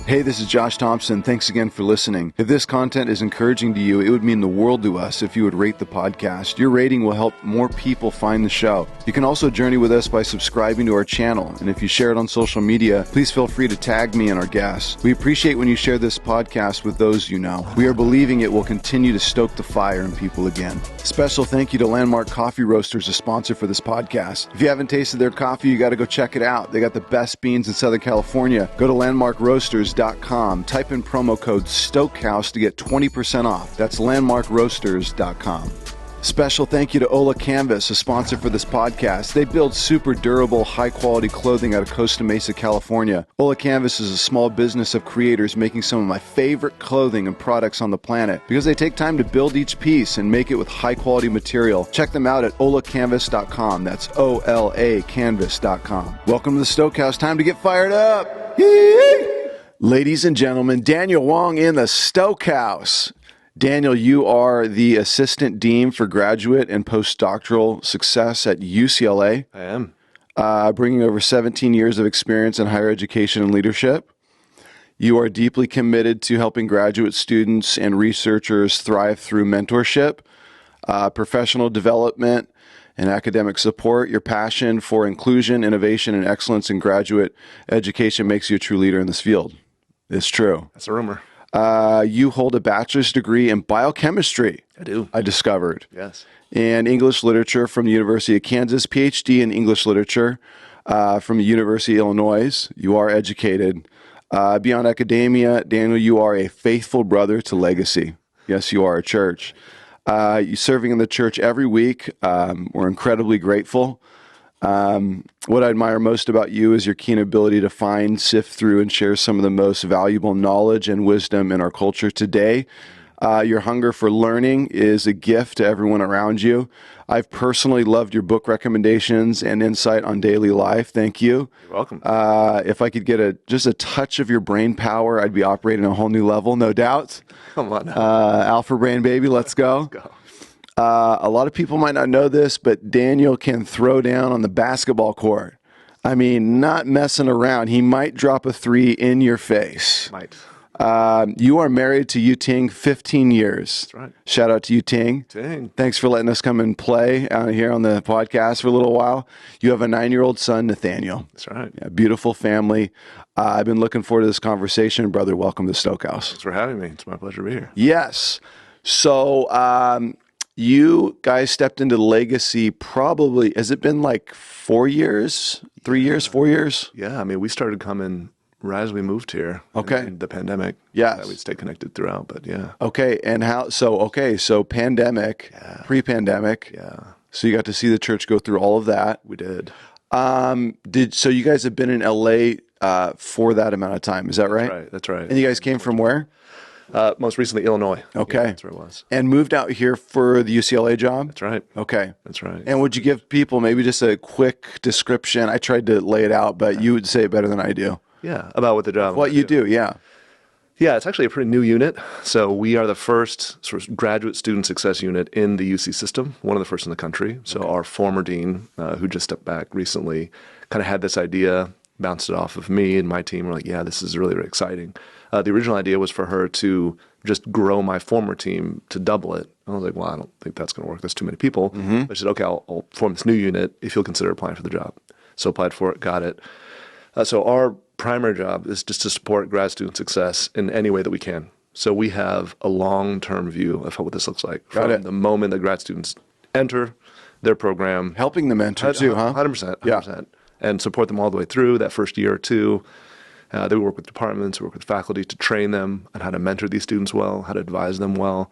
Hey, this is Josh Thompson. Thanks again for listening. If this content is encouraging to you, it would mean the world to us if you would rate the podcast. Your rating will help more people find the show. You can also journey with us by subscribing to our channel. And if you share it on social media, please feel free to tag me and our guests. We appreciate when you share this podcast with those you know. We are believing it will continue to stoke the fire in people again. Special thank you to Landmark Coffee Roasters, a sponsor for this podcast. If you haven't tasted their coffee, you got to go check it out. They got the best beans in Southern California. Go to landmarkroasters.com. Type in promo code STOKEHOUSE to get 20% off. That's landmarkroasters.com. Special thank you to Ola Canvas, a sponsor for this podcast. They build super durable, high-quality clothing out of Costa Mesa, California. Ola Canvas is a small business of creators making some of my favorite clothing and products on the planet because they take time to build each piece and make it with high-quality material. Check them out at olacanvas.com. That's O-L-A canvas.com. Welcome to the Stokehouse. Time to get fired up. Yee! Ladies and gentlemen, Daniel Wong in the Stokehouse. Daniel, you are the Assistant Dean for Graduate and Postdoctoral Success at UCLA. I am. Bringing over 17 years of experience in higher education and leadership. You are deeply committed to helping graduate students and researchers thrive through mentorship, professional development, and academic support. Your passion for inclusion, innovation, and excellence in graduate education makes you a true leader in this field. It's true. That's a rumor. You hold a bachelor's degree in biochemistry. I do. I discovered. Yes. And English literature from the University of Kansas, Ph.D. in English literature from the University of Illinois. You are educated. Beyond academia, Daniel, you are a faithful brother to legacy. Yes, you are a church. You're serving in the church every week. We're incredibly grateful. What I admire most about you is your keen ability to find, sift through, and share some of the most valuable knowledge and wisdom in our culture today. Your hunger for learning is a gift to everyone around you. I've personally loved your book recommendations and insight on daily life. Thank you. You're welcome. If I could get just a touch of your brain power, I'd be operating a whole new level, no doubt. Come on now. Alpha brain baby, let's go. Let's go. A lot of people might not know this, but Daniel can throw down on the basketball court. I mean, not messing around. He might drop a three in your face. Might. You are married to Yu-Ting 15 years. That's right. Shout out to Yu-Ting. Dang. Thanks for letting us come and play out here on the podcast for a little while. You have a 9-year-old son, Nathaniel. That's right. Yeah, beautiful family. I've been looking forward to this conversation. Brother, welcome to Stokehouse. Thanks for having me. It's my pleasure to be here. Yes. So, you guys stepped into legacy probably, has it been like 4 years, 3 years, 4 years? Yeah, I mean, we started coming right as we moved here. Okay. In the pandemic. Yes. We'd stay connected throughout, but yeah. Okay. And so pandemic, pre-pandemic. Yeah. So you got to see the church go through all of that. We did. So you guys have been in LA for that amount of time. Is that right? That's right. And you guys came from where? Most recently, Illinois. Okay. Yeah, that's where it was. And moved out here for the UCLA job? That's right. Okay. That's right. And would you give people maybe just a quick description? I tried to lay it out, but you would say it better than I do. Yeah, about what the job. What you do, yeah. Yeah, it's actually a pretty new unit. So we are the first sort of graduate student success unit in the UC system, one of the first in the country. So our former dean, who just stepped back recently, kind of had this idea, bounced it off of me and my team. We're like, yeah, this is really, really exciting. The original idea was for her to just grow my former team to double it. I was like, well, I don't think that's going to work. There's too many people. I said, okay, I'll form this new unit if you'll consider applying for the job. So applied for it, got it. So our primary job is just to support grad student success in any way that we can. So we have a long-term view of what this looks like. From the moment that grad students enter their program. Helping them enter too, huh? 100%. Yeah. And support them all the way through that first year or two. They work with departments, work with faculty to train them on how to mentor these students well, how to advise them well.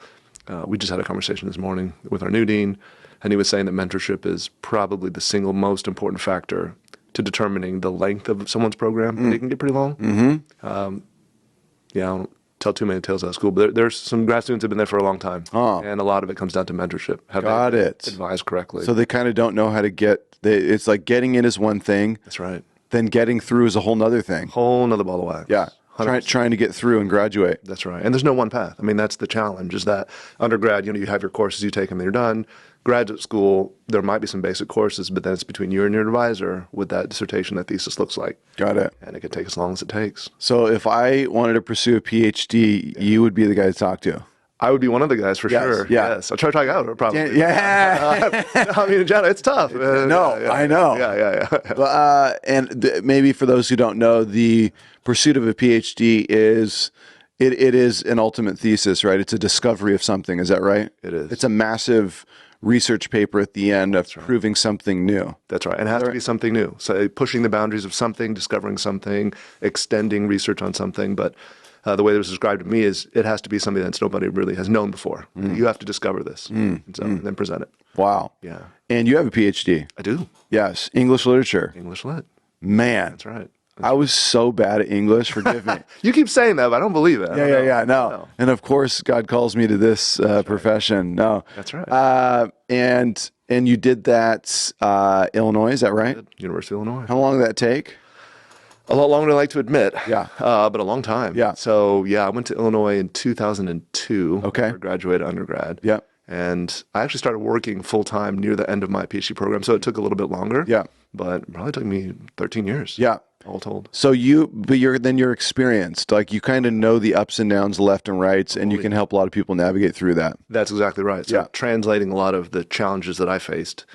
We just had a conversation this morning with our new dean, and he was saying that mentorship is probably the single most important factor to determining the length of someone's program. It can get pretty long. Yeah, I don't tell too many tales out of school, but there's some grad students who have been there for a long time, and a lot of it comes down to mentorship. Got it. Advised correctly. So they kind of don't know how to it's like getting in is one thing. That's right. Then getting through is a whole nother thing. Whole nother ball of wax. Yeah. trying to get through and graduate. That's right. And there's no one path. I mean, that's the challenge, is that undergrad, you have your courses, you take them, and you're done. Graduate school, there might be some basic courses, but then it's between you and your advisor what that dissertation, that thesis looks like. Got it. And it can take as long as it takes. So if I wanted to pursue a PhD, you would be the guy to talk to. I would be one of the guys for sure. Yeah. Yes. I'll try to talk out, probably. Yeah. I mean, in general, it's tough. No, I know. Yeah. And maybe for those who don't know, the pursuit of a PhD is it is an ultimate thesis, right? It's a discovery of something. Is that right? It is. It's a massive research paper at the end of proving something new. That's right. And it has to be something new. So pushing the boundaries of something, discovering something, extending research on something. But the way it was described to me is it has to be something that nobody really has known before. You have to discover this and then present it. Wow. Yeah. And you have a PhD. I do. Yes. English literature. English lit. Man. That's right. I was so bad at English. Forgive me. You keep saying that, but I don't believe it. Yeah. No. And of course, God calls me to this profession. No. That's right. And you did that Illinois, is that right? University of Illinois. How long did that take? A lot longer than I like to admit. Yeah. But a long time. Yeah. So, I went to Illinois in 2002. Okay. I graduated undergrad. Yeah. And I actually started working full-time near the end of my PhD program, so it took a little bit longer. Yeah. But it probably took me 13 years. Yeah. All told. So you're experienced. Like you kind of know the ups and downs, left and rights, and you can help a lot of people navigate through that. That's exactly right. So Yeah. translating a lot of the challenges that I faced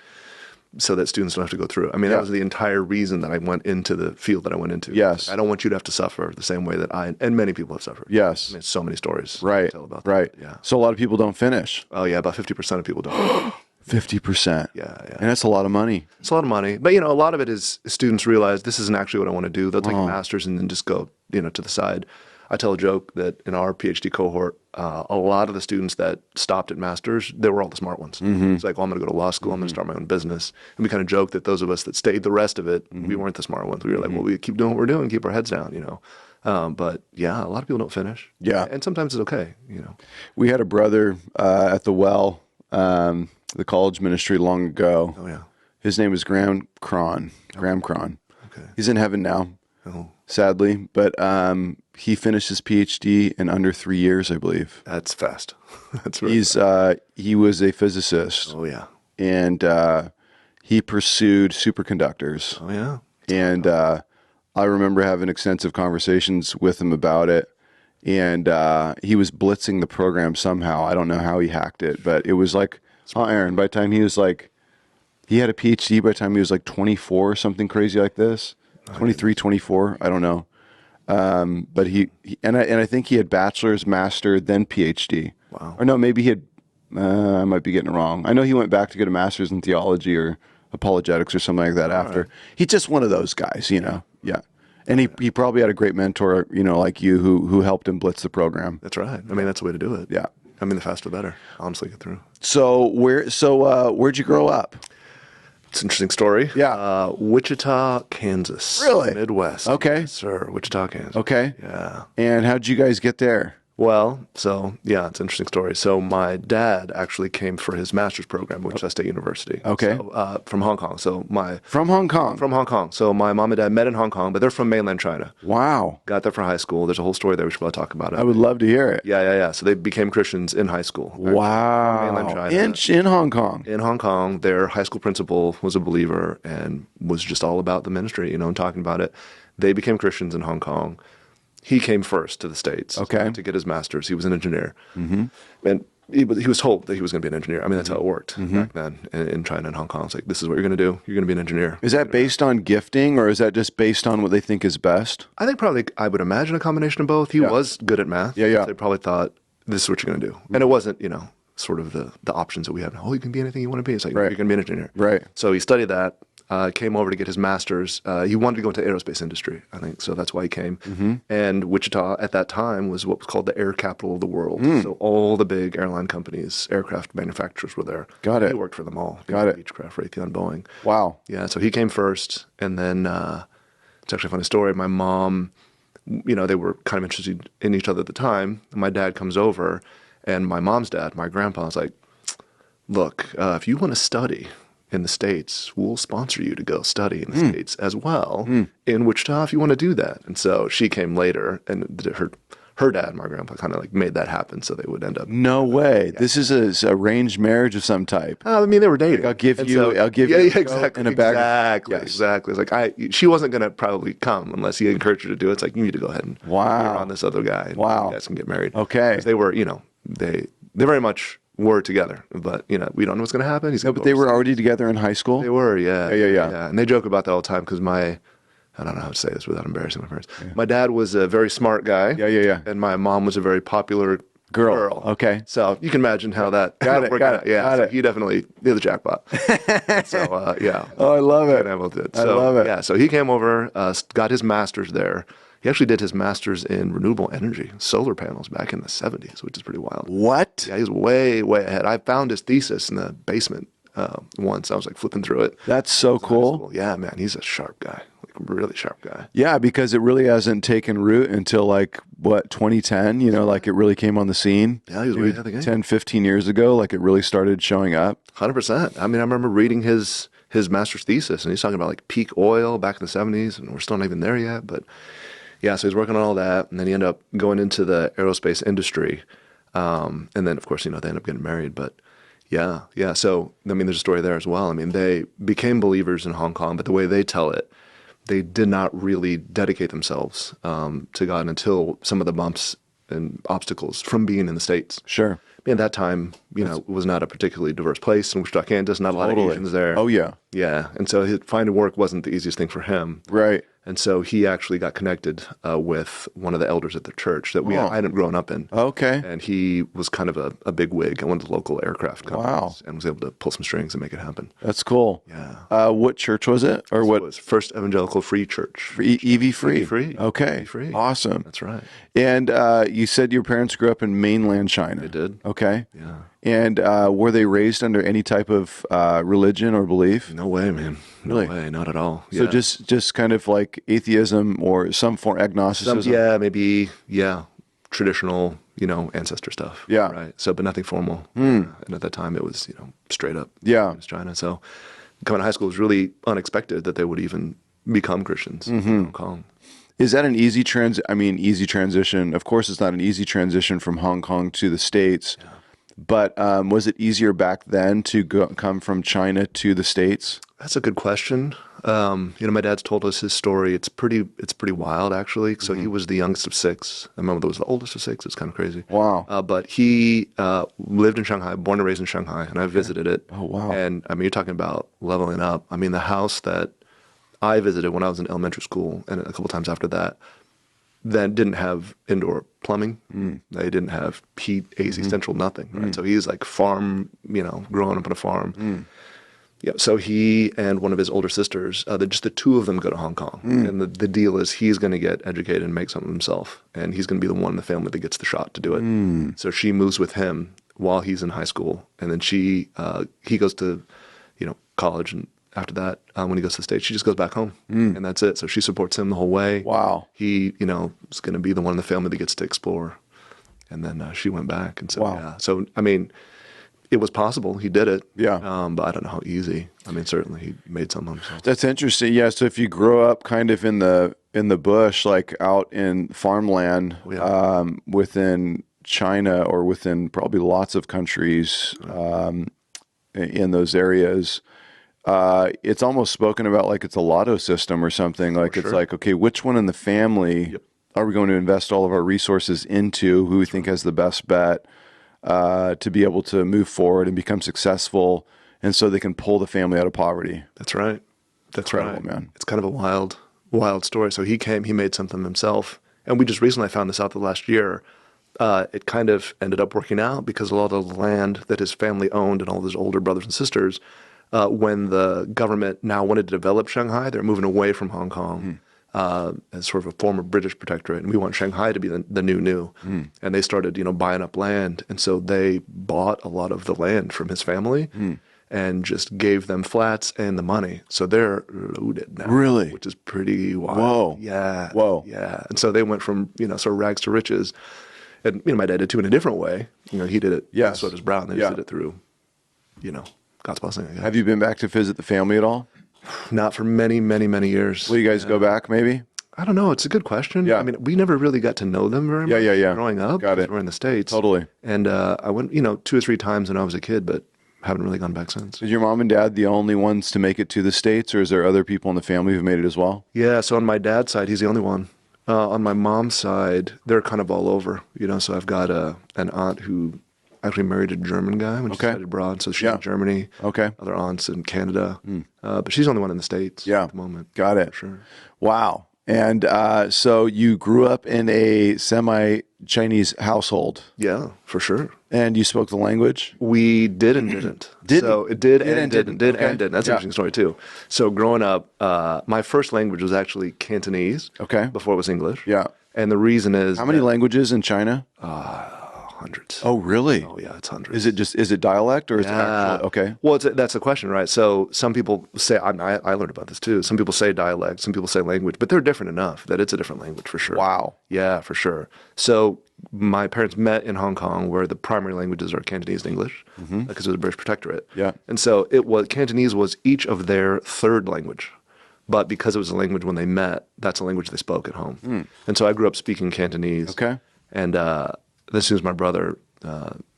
so that students don't have to go through it. I mean, that was the entire reason that I went into the field that I went into. Yes. I don't want you to have to suffer the same way that I and many people have suffered. Yes. I mean, so many stories Right. to tell about Right. that. Yeah. So a lot of people don't finish. Oh, yeah. About 50% of people don't. 50%. Yeah. And that's a lot of money. It's a lot of money. But, a lot of it is students realize this isn't actually what I want to do. They'll take a master's and then just go, to the side. I tell a joke that in our PhD cohort, a lot of the students that stopped at masters, they were all the smart ones. It's like, well, I'm going to go to law school. I'm going to start my own business. And we kind of joke that those of us that stayed the rest of it, we weren't the smart ones. We were like, well, we keep doing what we're doing, keep our heads down, But yeah, a lot of people don't finish. Yeah. And sometimes it's okay, We had a brother at the Well, the college ministry long ago. Oh, yeah. His name is Graham Cron. Okay. He's in heaven now, sadly. But he finished his PhD in under 3 years, I believe. That's fast. That's really He was a physicist. Oh, yeah. And he pursued superconductors. Oh, yeah. And I remember having extensive conversations with him about it. And he was blitzing the program somehow. I don't know how he hacked it, but it was like, Aaron, by the time he was like, he had a PhD by the time he was like 24 or something crazy like this. 23, 24, I don't know. But I think he had bachelor's, master, then PhD. Wow. Or no, maybe he had, I might be getting it wrong. I know he went back to get a master's in theology or apologetics or something like that after. Right. He's just one of those guys, Yeah. And he probably had a great mentor, like you, who helped him blitz the program. That's right. I mean, that's the way to do it. Yeah. I mean, the faster the better. Honestly, get through. So where'd you grow up? It's an interesting story. Yeah. Wichita, Kansas. Really? Midwest. Okay. Yes, sir. Wichita, Kansas. Okay. Yeah. And how'd you guys get there? Well, so yeah, it's an interesting story. So my dad actually came for his master's program at Wichita State University. Okay. So, from Hong Kong. From Hong Kong? From Hong Kong. So my mom and dad met in Hong Kong, but they're from mainland China. Wow. Got there for high school. There's a whole story there. We should probably talk about it. I would love to hear it. Yeah. So they became Christians in high school. Wow. From mainland China. In Hong Kong? In Hong Kong. Their high school principal was a believer and was just all about the ministry, and talking about it. They became Christians in Hong Kong. He came first to the States to get his master's. He was an engineer. Mm-hmm. And he was told that he was going to be an engineer. I mean, that's how it worked back then in China and Hong Kong. It's like, this is what you're going to do. You're going to be an engineer. Is that based on gifting, or is that just based on what they think is best? I think probably, I would imagine a combination of both. He was good at math. Yeah. So they probably thought, this is what you're going to do. And it wasn't, sort of the options that we have. Oh, you can be anything you want to be. It's like, you're going to be an engineer. Right. So he studied that. Came over to get his master's. He wanted to go into the aerospace industry, I think, so that's why he came. Mm-hmm. And Wichita at that time was what was called the air capital of the world. So all the big airline companies, aircraft manufacturers were there. Got it. He worked for them all. Got it. Beechcraft, Raytheon, Boeing. Wow. Yeah, so he came first, and then it's actually a funny story. My mom, they were kind of interested in each other at the time. My dad comes over, and my mom's dad, my grandpa, was like, look, if you want to study, in the States, we'll sponsor you to go study in the States as well in Wichita if you want to do that. And so she came later, and her dad and my grandpa kind of like made that happen so they would end up. No way. Yeah. This is a arranged marriage of some type. I mean, they were dating. Like, I'll give you exactly, and a bag. Exactly, yes. Exactly. It's like she wasn't going to probably come unless he encouraged her to do it. It's like, you need to go ahead and you're on this other guy. And you guys can get married. Okay. They were, they very much were together, but we don't know what's going to happen. But they were already together in high school? They were, yeah. Yeah. And they joke about that all the time because I don't know how to say this without embarrassing my parents. Yeah. My dad was a very smart guy. Yeah. And my mom was a very popular girl. Okay. So you can imagine how that got it. Yeah. So he definitely hit the jackpot. So yeah. Oh, I love it. I love it. Yeah. So he came over, got his master's there. He actually did his master's in renewable energy, solar panels, back in the 70s, which is pretty wild. What? Yeah, he was way, way ahead. I found his thesis in the basement once. I was like flipping through it. That's so cool. Yeah, man, he's a sharp guy. Really sharp guy. Yeah, because it really hasn't taken root until 2010, like it really came on the scene. Yeah, he was way ahead of the game. 10, 15 years ago, like it really started showing up. 100%. I mean, I remember reading his master's thesis, and he's talking about like peak oil back in the 70s, and we're still not even there yet. But yeah, so he's working on all that, and then he ended up going into the aerospace industry. And then, of course, they end up getting married. But yeah. So, I mean, there's a story there as well. I mean, they became believers in Hong Kong, but the way they tell it, they did not really dedicate themselves to God until some of the bumps and obstacles from being in the States. Sure. I mean, at that time, it was not a particularly diverse place in Wichita, Kansas, not a lot of Asians there. Oh, yeah. Yeah. And so finding work wasn't the easiest thing for him. Right. And so he actually got connected with one of the elders at the church that I hadn't grown up in. Okay. And he was kind of a big wig at one of the local aircraft companies. Wow. And was able to pull some strings and make it happen. That's cool. Yeah. What church was it? Or what? It was First Evangelical Free Church. EV Free? EV Free. Okay. EV Free. Awesome. That's right. And you said your parents grew up in mainland China. They did. Okay. Yeah. And were they raised under any type of religion or belief? No way, man. No Really? way. Not at all. So just kind of like atheism or some form agnosticism? Maybe traditional, ancestor stuff. Yeah. Right. So, but nothing formal. And at that time it was, straight up. Yeah. It was China. So coming to high school was really unexpected that they would even become Christians in Hong Kong. Is that an easy transition? Of course, it's not an easy transition from Hong Kong to the States. Yeah. But was it easier back then to come from China to the States? That's a good question. My dad's told us his story. It's pretty wild, actually. So he was the youngest of six. My mother was the oldest of six. It's kind of crazy. Wow. But he lived in Shanghai, born and raised in Shanghai, and I visited it. Oh, wow. And I mean, you're talking about leveling up. I mean, the house that I visited when I was in elementary school, and a couple times after that, then didn't have indoor plumbing. They didn't have heat, AC, central, nothing. Right? So he's like farm, growing up on a farm. Yeah. So he and one of his older sisters, just the two of them go to Hong Kong. And the deal is he's going to get educated and make something of himself. And he's going to be the one in the family that gets the shot to do it. So she moves with him while he's in high school. And then he goes to, college, and after that, when he goes to the States, she just goes back home, and that's it. So she supports him the whole way. Wow. He, is going to be the one in the family that gets to explore. And then she went back. And so, wow. So, I mean, it was possible. He did it. Yeah. But I don't know how easy. I mean, certainly he made something of himself. That's interesting. Yeah. So if you grow up kind of in the bush, like out in farmland, within China or within probably lots of countries in those areas, it's almost spoken about like it's a lotto system or something. Like it's like, okay, which one in the family are we going to invest all of our resources into? Who we think has the best bet to be able to move forward and become successful, and so they can pull the family out of poverty. That's right. That's incredible, right, man. It's kind of a wild story. So he made something himself, and we just recently found this out the last year. It kind of ended up working out because a lot of the land that his family owned and all his older brothers and sisters, when the government now wanted to develop Shanghai, they're moving away from Hong Kong as sort of a former British protectorate, and we want Shanghai to be the new. And they started, buying up land, and so they bought a lot of the land from his family and just gave them flats and the money. So they're loaded now. Really? Which is pretty wild. Whoa. Yeah. Whoa. Yeah. And so they went from, sort of rags to riches. And, my dad did too in a different way. He did it. Yes. So does Brown. They just did it through, God's blessing, I guess. Have you been back to visit the family at all? Not for many, many, many years. Will you guys go back maybe? I don't know. It's a good question. Yeah. I mean, we never really got to know them very much growing up. Got it. We're in the States. Totally. And I went, 2 or 3 times when I was a kid, but haven't really gone back since. Is your mom and dad the only ones to make it to the States, or is there other people in the family who've made it as well? Yeah, so on my dad's side, he's the only one. On my mom's side, they're kind of all over, so I've got an aunt who actually married a German guy when she studied abroad, so she's in Germany. Okay. Other aunts in Canada. But she's the only one in the States at the moment. Got it. For sure. Wow. And so you grew up in a semi-Chinese household. Yeah, for sure. And you spoke the language? We did and didn't. So it did and didn't. Did and didn't. That's an interesting story, too. So growing up, my first language was actually Cantonese. Okay. Before it was English. Yeah. And the reason is... How many languages in China? Hundreds. Oh, really? Oh, yeah, it's hundreds. Is it dialect or is it actually... Okay. Well, that's the question, right? So some people say... I learned about this, too. Some people say dialect, some people say language, but they're different enough that it's a different language for sure. Wow. Yeah, for sure. So my parents met in Hong Kong where the primary languages are Cantonese and English because it was a British protectorate. Yeah. And so Cantonese was each of their third language. But because it was a language when they met, that's a language they spoke at home. And so I grew up speaking Cantonese. Okay. And this is my brother.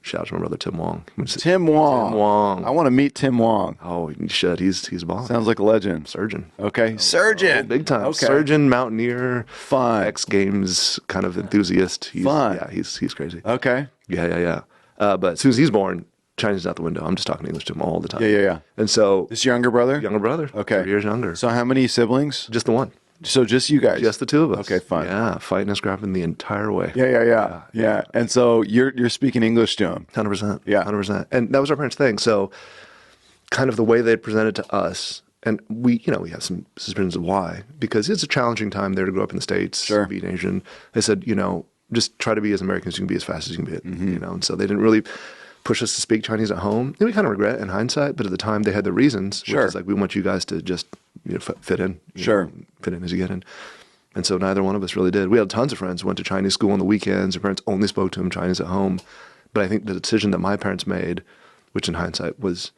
Shout out to my brother Tim Wong. Tim Wong. Tim Wong. I want to meet Tim Wong. Oh, you should. He's a boss. Sounds like a legend. Surgeon. Okay. Surgeon. Big time. Okay. Surgeon, mountaineer, Fun. X Games kind of enthusiast. Fun. Yeah, he's crazy. Okay. Yeah. But as soon as he's born, Chinese out the window. I'm just talking English to him all the time. Yeah. And so... This younger brother? Younger brother. Okay. 3 years younger. So how many siblings? Just the one. So just you guys? Just the two of us. Okay, fine. Yeah, fighting and scrapping the entire way. Yeah. And so you're speaking English to him? 100%. Yeah. 100%. And that was our parents' thing. So kind of the way they presented to us, and we have some suspicions of why, because it's a challenging time there to grow up in the States, being Asian. They said, just try to be as American as you can be as fast as you can be, And so they didn't really push us to speak Chinese at home. And we kind of regret it in hindsight, but at the time they had the reasons, which is like, we want you guys to just fit in. Fit in as you get in. And so neither one of us really did. We had tons of friends who went to Chinese school on the weekends. Their parents only spoke to them Chinese at home. But I think the decision that my parents made, which in hindsight was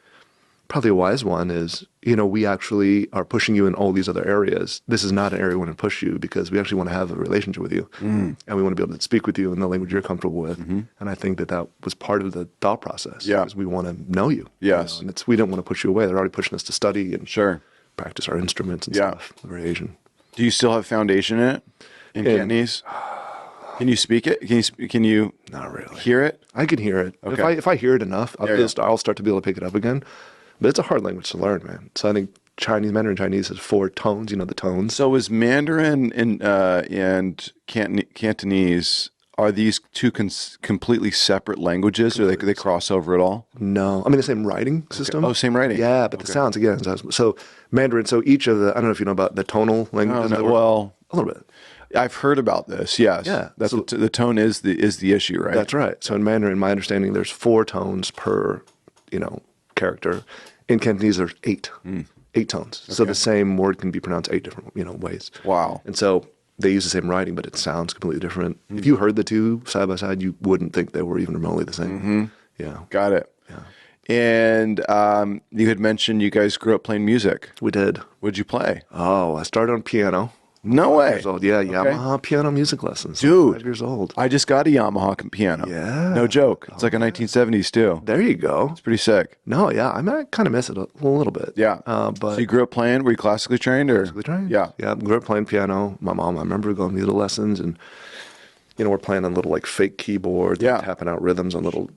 probably a wise one, is, we actually are pushing you in all these other areas. This is not an area we want to push you because we actually want to have a relationship with you. And we want to be able to speak with you in the language you're comfortable with. And I think that was part of the thought process. Yeah. Because we want to know you. Yes. And we don't want to push you away. They're already pushing us to study and practice our instruments and stuff. We're very Asian. Do you still have foundation in it? In Cantonese? Can you speak it? Can you not really hear it? I can hear it. Okay. If I hear it enough, I'll start to be able to pick it up again. But it's a hard language to learn, man. So I think Mandarin Chinese has 4 tones, the tones. So is Mandarin and Cantonese, are these two completely separate languages, or they cross over at all? No. I mean, the same writing system. Oh, same writing. Yeah, but the sounds, again. So Mandarin, so each of I don't know if you know about the tonal languages. Well, a little bit. I've heard about this, yes. Yeah. That's the tone is the issue, right? That's right. So in Mandarin, my understanding, there's 4 tones per, character. In Cantonese, there's 8. 8 tones. So the same word can be pronounced 8 different, ways. Wow. And so they use the same writing, but it sounds completely different. If you heard the two side by side, you wouldn't think they were even remotely the same. Yeah. Got it. Yeah. And you had mentioned you guys grew up playing music. We did. What'd you play? Oh, I started on piano. No way. Years old. Yeah, Yamaha piano music lessons. Dude. 5 years old. I just got a Yamaha piano. Yeah. No joke. It's like a 1970s too. There you go. It's pretty sick. No, yeah. I kind of miss it a little bit. Yeah. But so you grew up playing? Were you classically trained? Or? Classically trained. Yeah. Yeah. Grew up playing piano. My mom, I remember going to the lessons and, we're playing on little fake keyboards. Yeah. Tapping out rhythms on little,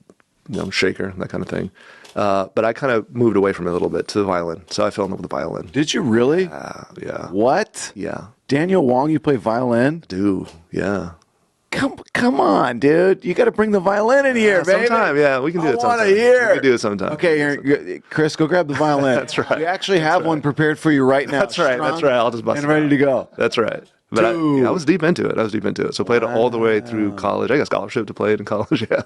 shaker, that kind of thing. But I kind of moved away from it a little bit to the violin. So I fell in love with the violin. Did you really? Yeah. What? Yeah. Daniel Wong, you play violin? Do. Yeah. Come on, dude. You got to bring the violin in here, baby. Sometime, yeah. We can do it sometime. I want to hear. We can do it sometime. Okay, here, Chris, go grab the violin. That's right. We actually have one prepared for you right now. That's right. That's right. I'll just bust and it ready out. to go. That's right. But I was deep into it. So played it all the way through college. I got a scholarship to play it in college. Yeah.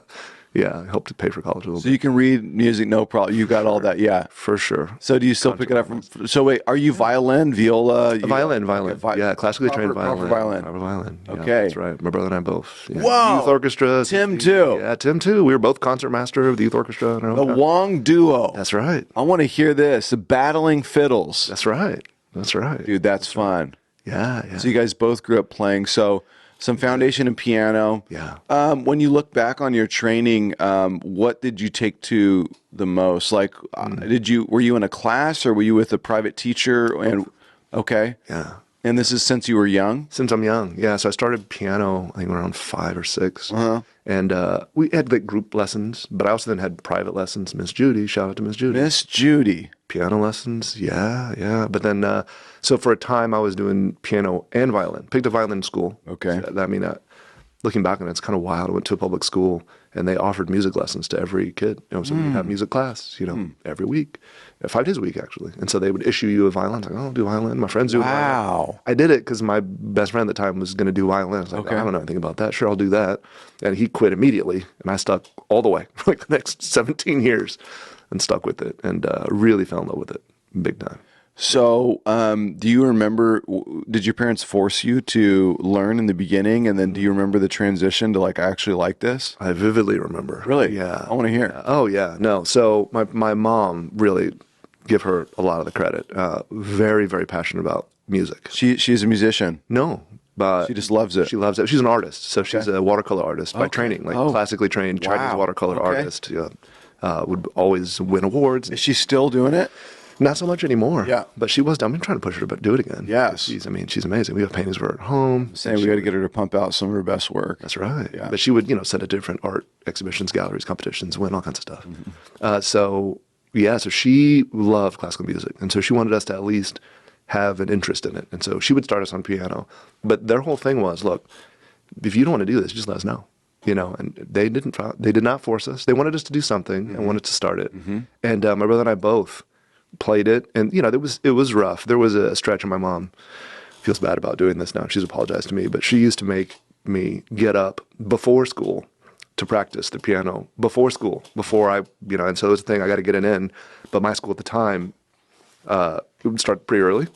Yeah. I helped to pay for college a little So you can read music, no problem. You got all that. Yeah. For sure. So do you still pick it up from, so wait, are you violin, viola? Violin. Okay, Yeah. Classically trained violin. Proper violin. Yeah, Okay. that's right. My brother and I both. Yeah. Whoa. Youth orchestra. Tim too. Yeah. Tim too. We were both concert master of the youth orchestra. The Wong duo. That's right. I want to hear this. The battling fiddles. That's right. That's right. Dude, that's fun. Yeah. Yeah. So you guys both grew up playing. So some foundation in piano. Yeah. When you look back on your training, what did you take to the most? Like, were you in a class or were you with a private teacher? And okay. Yeah. And this is since you were young? Since I'm young, yeah. So I started piano, I think around 5 or 6. And we had like group lessons, but I also then had private lessons. Miss Judy, shout out to Miss Judy. Miss Judy. Piano lessons, yeah. But then, so for a time I was doing piano and violin. Picked a violin in school. Okay. So, I mean, looking back on it, it's kind of wild. I went to a public school and they offered music lessons to every kid. So we'd have music class, every week, 5 days a week actually. And so they would issue you a violin. I was like, oh, I'll do violin. My friends do violin. Wow. I did it because my best friend at the time was going to do violin. I was like, I don't know anything about that. Sure, I'll do that. And he quit immediately. And I stuck all the way for like the next 17 years and stuck with it and really fell in love with it big time. So, do you remember, did your parents force you to learn in the beginning? And then do you remember the transition to like, I actually like this? I vividly remember. Really? Yeah. I want to hear. Oh, yeah. No. So my mom, really give her a lot of the credit. Very, very passionate about music. She's a musician. No. But she just loves it. She loves it. She's an artist. So she's a watercolor artist by training, like classically trained Chinese watercolor artist. Yeah. Would always win awards. Is she still doing it? Not so much anymore. Yeah. But she was. I've been trying to push her to do it again. Yes. She's amazing. We have paintings of her at home. Saying we got to get her to pump out some of her best work. That's right. Yeah. But she would, send to different art exhibitions, galleries, competitions, win all kinds of stuff. So she loved classical music. And so she wanted us to at least have an interest in it. And so she would start us on piano. But their whole thing was, look, if you don't want to do this, just let us know. And they did not force us. They wanted us to do something and wanted to start it. And my brother and I both played it, and it was rough. There was a stretch, and my mom feels bad about doing this now. She's apologized to me, but she used to make me get up before school to practice the piano before school, before I, and so it was the thing, I got to get it in. But my school at the time, it would start pretty early,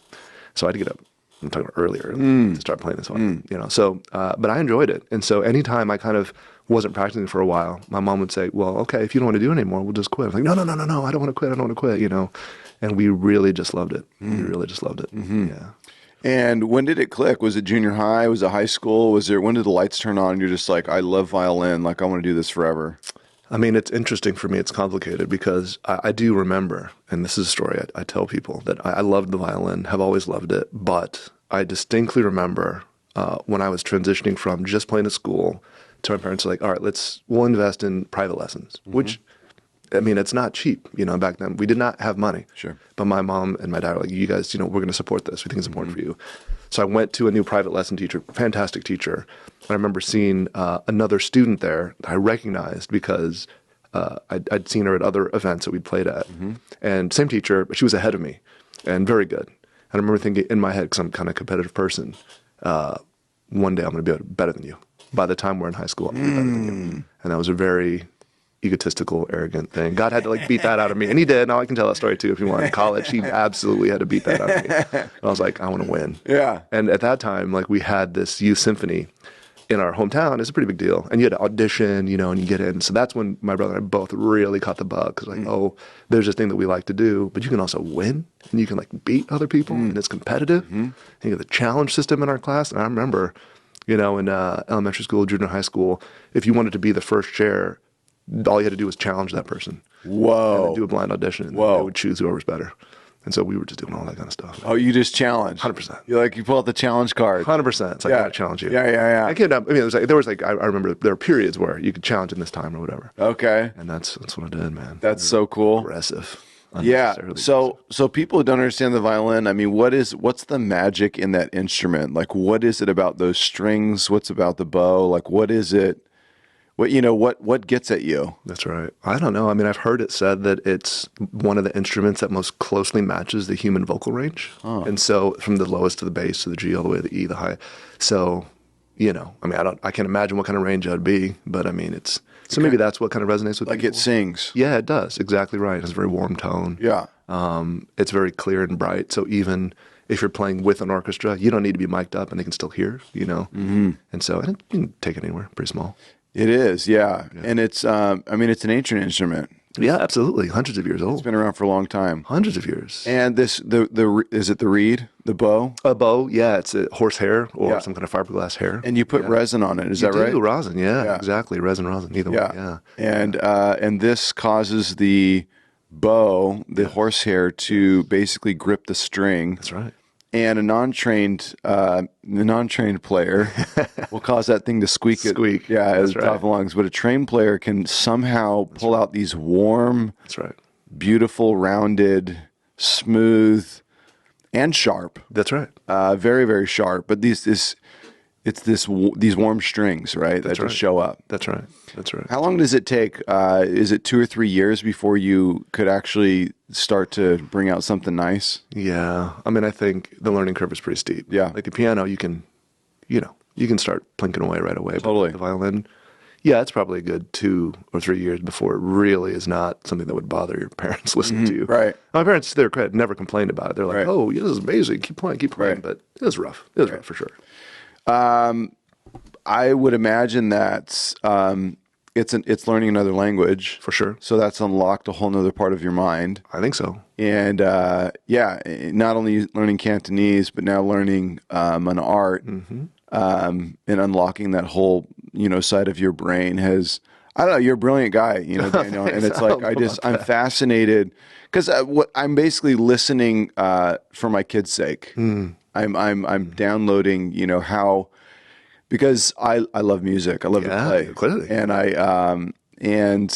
so I had to get up. I'm talking about earlier to start playing this one, So, but I enjoyed it, and so anytime I kind of wasn't practicing for a while, my mom would say, "Well, okay, if you don't want to do it anymore, we'll just quit." I was like, "No, I don't want to quit. And we really just loved it. We really just loved it. Yeah. And when did it click? Was it junior high? Was it high school? When did the lights turn on? You're just like, I love violin. Like, I want to do this forever. I mean, it's interesting for me. It's complicated because I do remember, and this is a story I tell people, that I loved the violin, have always loved it. But I distinctly remember when I was transitioning from just playing at school to my parents were like, all right, we'll invest in private lessons, which, I mean, it's not cheap, back then. We did not have money. Sure. But my mom and my dad were like, you guys, we're going to support this. We think it's important for you. So I went to a new private lesson teacher, fantastic teacher. And I remember seeing another student there that I recognized because I'd seen her at other events that we'd played at. And same teacher, but she was ahead of me and very good. And I remember thinking in my head, because I'm a kind of competitive person, one day I'm going to be better than you. By the time we're in high school, I'm going to be better than you. And that was a very egotistical, arrogant thing. God had to beat that out of me. And he did. Now I can tell that story too if you want. In college, he absolutely had to beat that out of me. And I was like, I want to win. Yeah. And at that time, we had this youth symphony in our hometown. It's a pretty big deal. And you had to audition, and you get in. So that's when my brother and I both really caught the bug. Because oh, there's this thing that we like to do, but you can also win. And you can beat other people. And it's competitive. And you have the challenge system in our class. And I remember, in elementary school, junior high school, if you wanted to be the first chair, all you had to do was challenge that person. Whoa. And then do a blind audition. And they would choose whoever's better. And so we were just doing all that kind of stuff. Oh, you just challenged? 100%. You pull out the challenge card. 100%. It's I got to challenge you. Yeah. I mean, I remember there were periods where you could challenge in this time or whatever. Okay. And that's what I did, man. That's so cool. Aggressive. Yeah. So people who don't understand the violin, I mean, what's the magic in that instrument? What is it about those strings? What's about the bow? What is it? what gets at you? That's right. I don't know. I mean, I've heard it said that it's one of the instruments that most closely matches the human vocal range. Oh. And so from the lowest to the bass to the G all the way to the E, the high. So, I mean, I can't imagine what kind of range that would be, but I mean, so maybe that's what kind of resonates with like people. It sings. Yeah, it does. Exactly right. It has a very warm tone. Yeah. It's very clear and bright. So even if you're playing with an orchestra, you don't need to be mic'd up and they can still hear, Mm-hmm. And so you can take it anywhere, pretty small. It is, yeah. And it's, it's an ancient instrument. Yeah, absolutely. Hundreds of years old. It's been around for a long time. Hundreds of years. And is it the reed, the bow? A bow, yeah. It's a horsehair or some kind of fiberglass hair. And you put resin on it, is that right? Rosin, yeah, exactly. Rosin, either way, yeah. And this causes the bow, the horsehair, to basically grip the string. That's right. And a non-trained player will cause that thing to squeak. Yeah, at the top of the lungs. But a trained player can somehow pull out these warm, beautiful, rounded, smooth, and sharp. That's right. Very, very sharp. But these warm strings, right? That just show up. That's right. How long does it take? Is it 2 or 3 years before you could actually start to bring out something nice? Yeah. I mean, I think the learning curve is pretty steep. Yeah. Like the piano, you can start plinking away right away. Totally. But the violin, yeah, it's probably a good 2 or 3 years before it really is not something that would bother your parents listening to you. Right. My parents, to their credit, never complained about it. They're like, oh, yeah, this is amazing. Keep playing. Right. But it was rough. It was rough for sure. I would imagine that it's learning another language. For sure. So that's unlocked a whole nother part of your mind. I think so. And not only learning Cantonese, but now learning an art and unlocking that whole side of your brain has. I don't know. You're a brilliant guy, Daniel, and it's like I'm fascinated because I'm basically listening for my kids' sake. I'm downloading, because I love music. I love to play. Clearly. And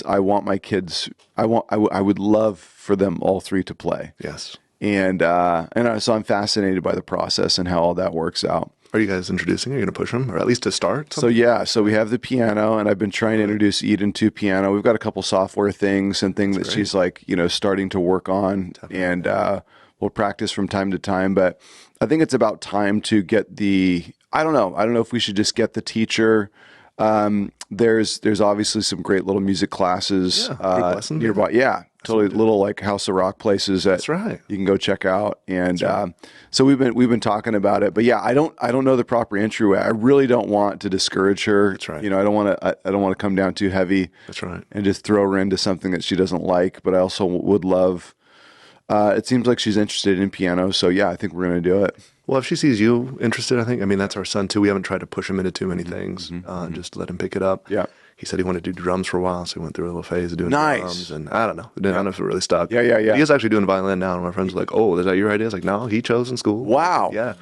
I want my kids. I would love for them all three to play. Yes. So I'm fascinated by the process and how all that works out. Are you guys introducing? Are you going to push them, or at least to start? Something? So we have the piano, and I've been trying to introduce Eden to piano. We've got a couple software things and things that she's like, starting to work on, definitely. And we'll practice from time to time. But I think it's about time to get I don't know if we should just get the teacher. There's obviously some great little music classes nearby. Yeah, totally. Little like House of Rock places that you can go check out. And so we've been talking about it. But yeah, I don't know the proper entryway. I really don't want to discourage her. That's right. I don't want to come down too heavy. That's right. And just throw her into something that she doesn't like. But I also would love. It seems like she's interested in piano. So yeah, I think we're going to do it. Well, if she sees you interested, I mean, that's our son too. We haven't tried to push him into too many things, just let him pick it up. Yeah. He said he wanted to do drums for a while, so he went through a little phase of doing drums. And I don't know. I don't know if it really stuck. Yeah. He is actually doing violin now, and my friends were like, oh, is that your idea? I was like, no, he chose in school. Wow. Yeah.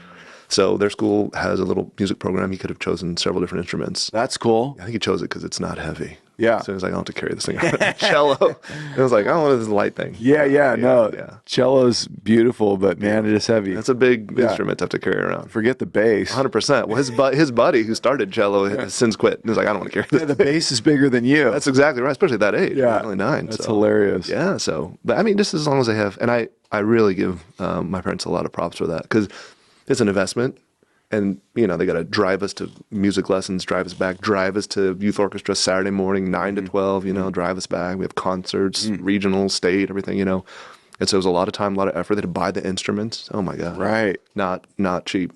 So their school has a little music program. He could have chosen several different instruments. That's cool. I think he chose it because it's not heavy. Yeah. So he was like, I don't have to carry this thing around. Cello. And I was like, I don't want this light thing. Yeah. Cello's beautiful, but man, it is heavy. That's a big instrument to have to carry around. Forget the bass. 100%. Well, his buddy who started cello has since quit. He was like, I don't want to carry this. Yeah, the bass is bigger than you. That's exactly right, especially at that age. Yeah. He's only 9. That's hilarious. Yeah. So, but I mean, just as long as they have, and I really give my parents a lot of props for that because it's an investment. And, they got to drive us to music lessons, drive us back, drive us to youth orchestra Saturday morning, 9 to 12, drive us back. We have concerts, regional, state, everything, And so it was a lot of time, a lot of effort. They had to buy the instruments. Oh, my God. Right. Not cheap,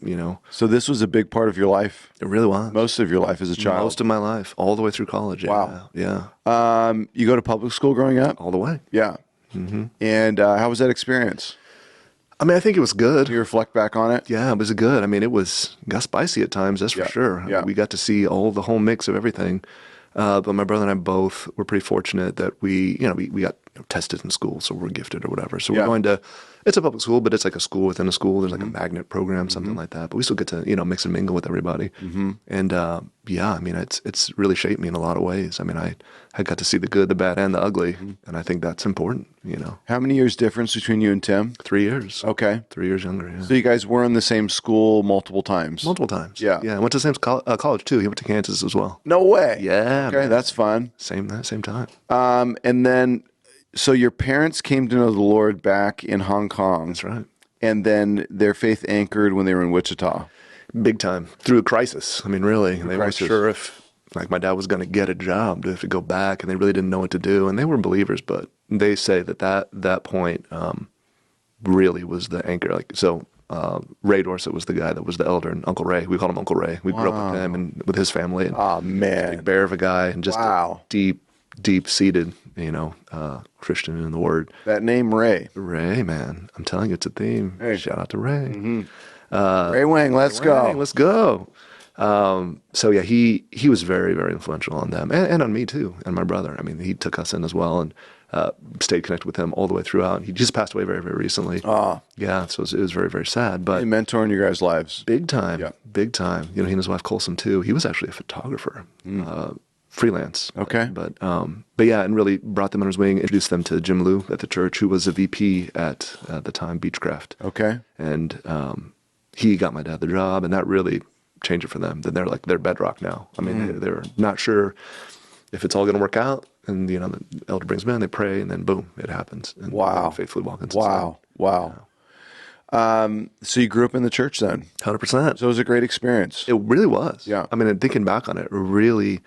So this was a big part of your life? It really was. Most of your life as a child? Most of my life, all the way through college. Yeah. Wow. Yeah. You go to public school growing up? All the way. Yeah. Mm-hmm. And how was that experience? I mean, I think it was good. Do you reflect back on it? Yeah, it was good. I mean, it got spicy at times, that's for sure. Yeah. We got to see the whole mix of everything. But my brother and I both were pretty fortunate that we got tested in school, so we're gifted or whatever. So we're going to, it's a public school, but it's like a school within a school. There's like a magnet program, something like that. But we still get to, mix and mingle with everybody. And yeah, I mean, it's really shaped me in a lot of ways. I mean, I got to see the good, the bad, and the ugly. And I think that's important, How many years difference between you and Tim? 3 years. Okay. 3 years younger, yeah. So you guys were in the same school multiple times? Multiple times. Yeah. Yeah, I went to the same college, too. He went to Kansas as well. No way. Yeah. Okay, man. that's fun. Same time. And then, so your parents came to know the Lord back in Hong Kong. That's right. And then their faith anchored when they were in Wichita. Big time. Through a crisis. I mean, really. They weren't crisis. sure if, like, my dad was going to get a job, to have to go back, and they really didn't know what to do. And they were believers, but they say that point really was the anchor. Like, so Ray Dorset was the guy that was the elder, and Uncle Ray, we called him Uncle Ray. We grew up with him and with his family. And Oh, man. big bear of a guy, and just a deep-seated, Christian in the Word. That name, Ray. Ray, man. I'm telling you, it's a theme. Hey. Shout out to Ray. Ray Wang, let's go. Let's go. So yeah, he was very, very influential on them and on me too, and my brother. I mean, he took us in as well and stayed connected with him all the way throughout. He just passed away very, very recently. Oh. Yeah, so it was very, very sad. But He mentoring your guys' lives. big time, Yeah. big time. He and his wife Colson too. He was actually a photographer, freelance. Okay. But yeah, and really brought them under his wing, introduced them to Jim Liu at the church, who was a VP at the time, Beechcraft. Okay. And he got my dad the job, and that really changed it for them. Then they're bedrock now. I mean, they're not sure if it's all going to work out. And the elder brings them in, they pray, and then boom, it happens. And Wow. they faithfully walk into Wow. So you grew up in the church then? 100%. So it was a great experience. It really was. Yeah. I mean, and thinking back on it, really,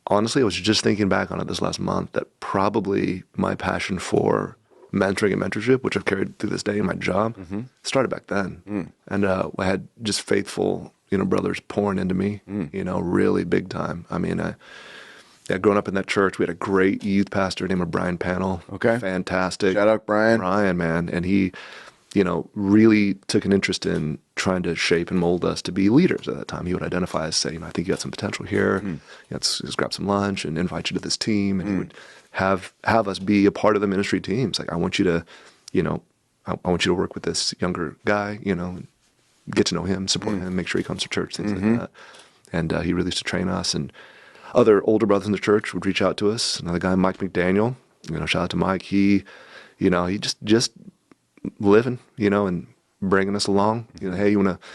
honestly, I was just thinking back on it this last month that probably my passion for mentoring and mentorship, which I've carried through this day in my job, started back then. And I had just faithful, brothers pouring into me, really big time. I mean, growing up in that church, we had a great youth pastor named Brian Pannell. Okay. Fantastic. Shout out, Brian. Brian, man. And he, really took an interest in trying to shape and mold us to be leaders at that time. He would identify us, say, I think you got some potential here. Let's grab some lunch and invite you to this team. And he would have us be a part of the ministry teams. Like, I want you to, I want you to work with this younger guy, get to know him, support him, make sure he comes to church, things like that. And he really used to train us. And other older brothers in the church would reach out to us. Another guy, Mike McDaniel, shout out to Mike. He just living, and bringing us along. Hey, you want to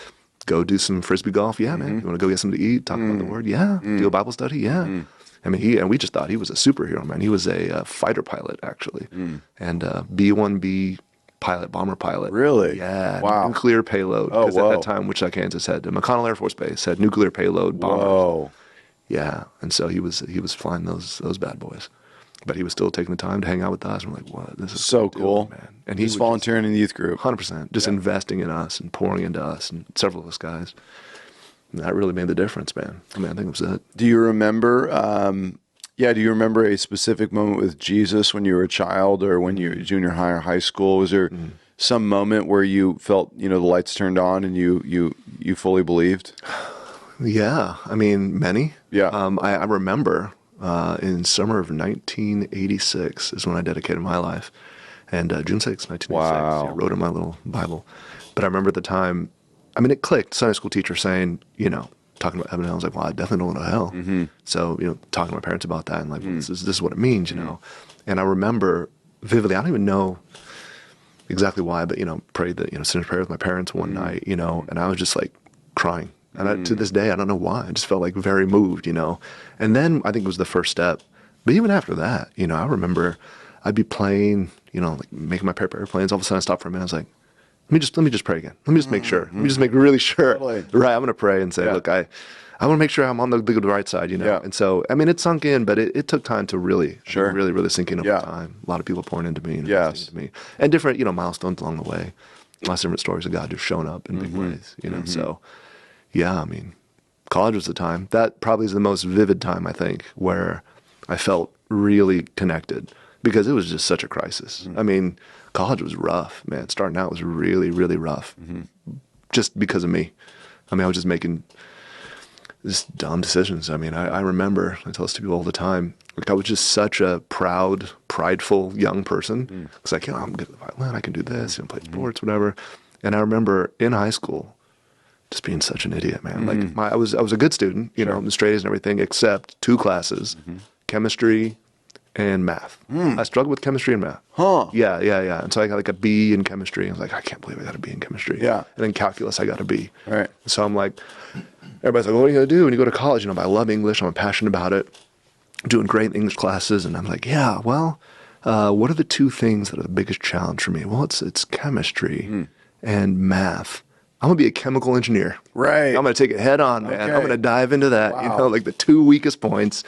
go do some Frisbee golf? Yeah, man. You want to go get something to eat, talk about the Word? Yeah. Do a Bible study? Yeah. I mean, we just thought he was a superhero, man. He was a fighter pilot, actually. And B-1B pilot, bomber pilot. Really? Yeah. Wow. Nuclear payload. Oh, because at that time, Wichita, Kansas had McConnell Air Force Base, had nuclear payload bombers. Whoa. Yeah. And so he was flying those bad boys. But he was still taking the time to hang out with us. And we're like, what? This is So cool. man. And He's volunteering in the youth group. 100%. Just investing in us and pouring into us and several of us guys. And that really made the difference, man. I mean, I think it was it. Do you remember, do you remember a specific moment with Jesus when you were a child or when you were junior high or high school? Was there some moment where you felt, the lights turned on and you fully believed? Yeah. I mean, many. Yeah. I remember in summer of 1986 is when I dedicated my life. And June 6, 1986, Wow. I wrote in my little Bible. But I remember at the time, I mean, it clicked. Sunday school teacher saying, talking about heaven and hell. I was like, well, I definitely don't know hell. So, talking to my parents about that and like, well, this is what it means, And I remember vividly, I don't even know exactly why, but, prayed the, sinner's prayer with my parents one night, and I was just like crying. And to this day, I don't know why. I just felt like very moved, And then I think it was the first step. But even after that, I remember I'd be playing, like making my pair of airplanes. All of a sudden I stopped for a minute. I was like, let me just pray again. Let me just make sure. Let me just make really sure. Totally. Right, I'm going to pray and say, look, I want to make sure I'm on the right side, Yeah. And so, I mean, it sunk in, but it took time to really, Sure. really, really sink in over Yeah. time. A lot of people pouring into me and Yes. investing into me. And different, milestones along the way. Lots of different stories of God just showing up in big ways, So, yeah, I mean, college was the time. That probably is the most vivid time, I think, where I felt really connected because it was just such a crisis. I mean, college was rough, man. Starting out was really, really rough just because of me. I mean, I was just making just dumb decisions. I mean, I remember, I tell this to people all the time, like I was just such a proud, prideful young person. It's like, I'm good at the violin, I can do this, play sports, whatever. And I remember in high school just being such an idiot, man. Like I was a good student, the straight A's and everything, except 2 classes, chemistry and math. I struggled with chemistry and math. Huh. Yeah. And so I got like a B in chemistry. I was like, I can't believe I got a B in chemistry. Yeah. And then calculus, I got a B. Right. So I'm like, everybody's like, what are you going to do when you go to college? But I love English. I'm passionate about it. Doing great in English classes. And I'm like, yeah, well, what are the 2 things that are the biggest challenge for me? Well, it's chemistry and math. I'm going to be a chemical engineer. Right. I'm going to take it head on, man. Okay. I'm going to dive into that, Wow. like the 2 weakest points.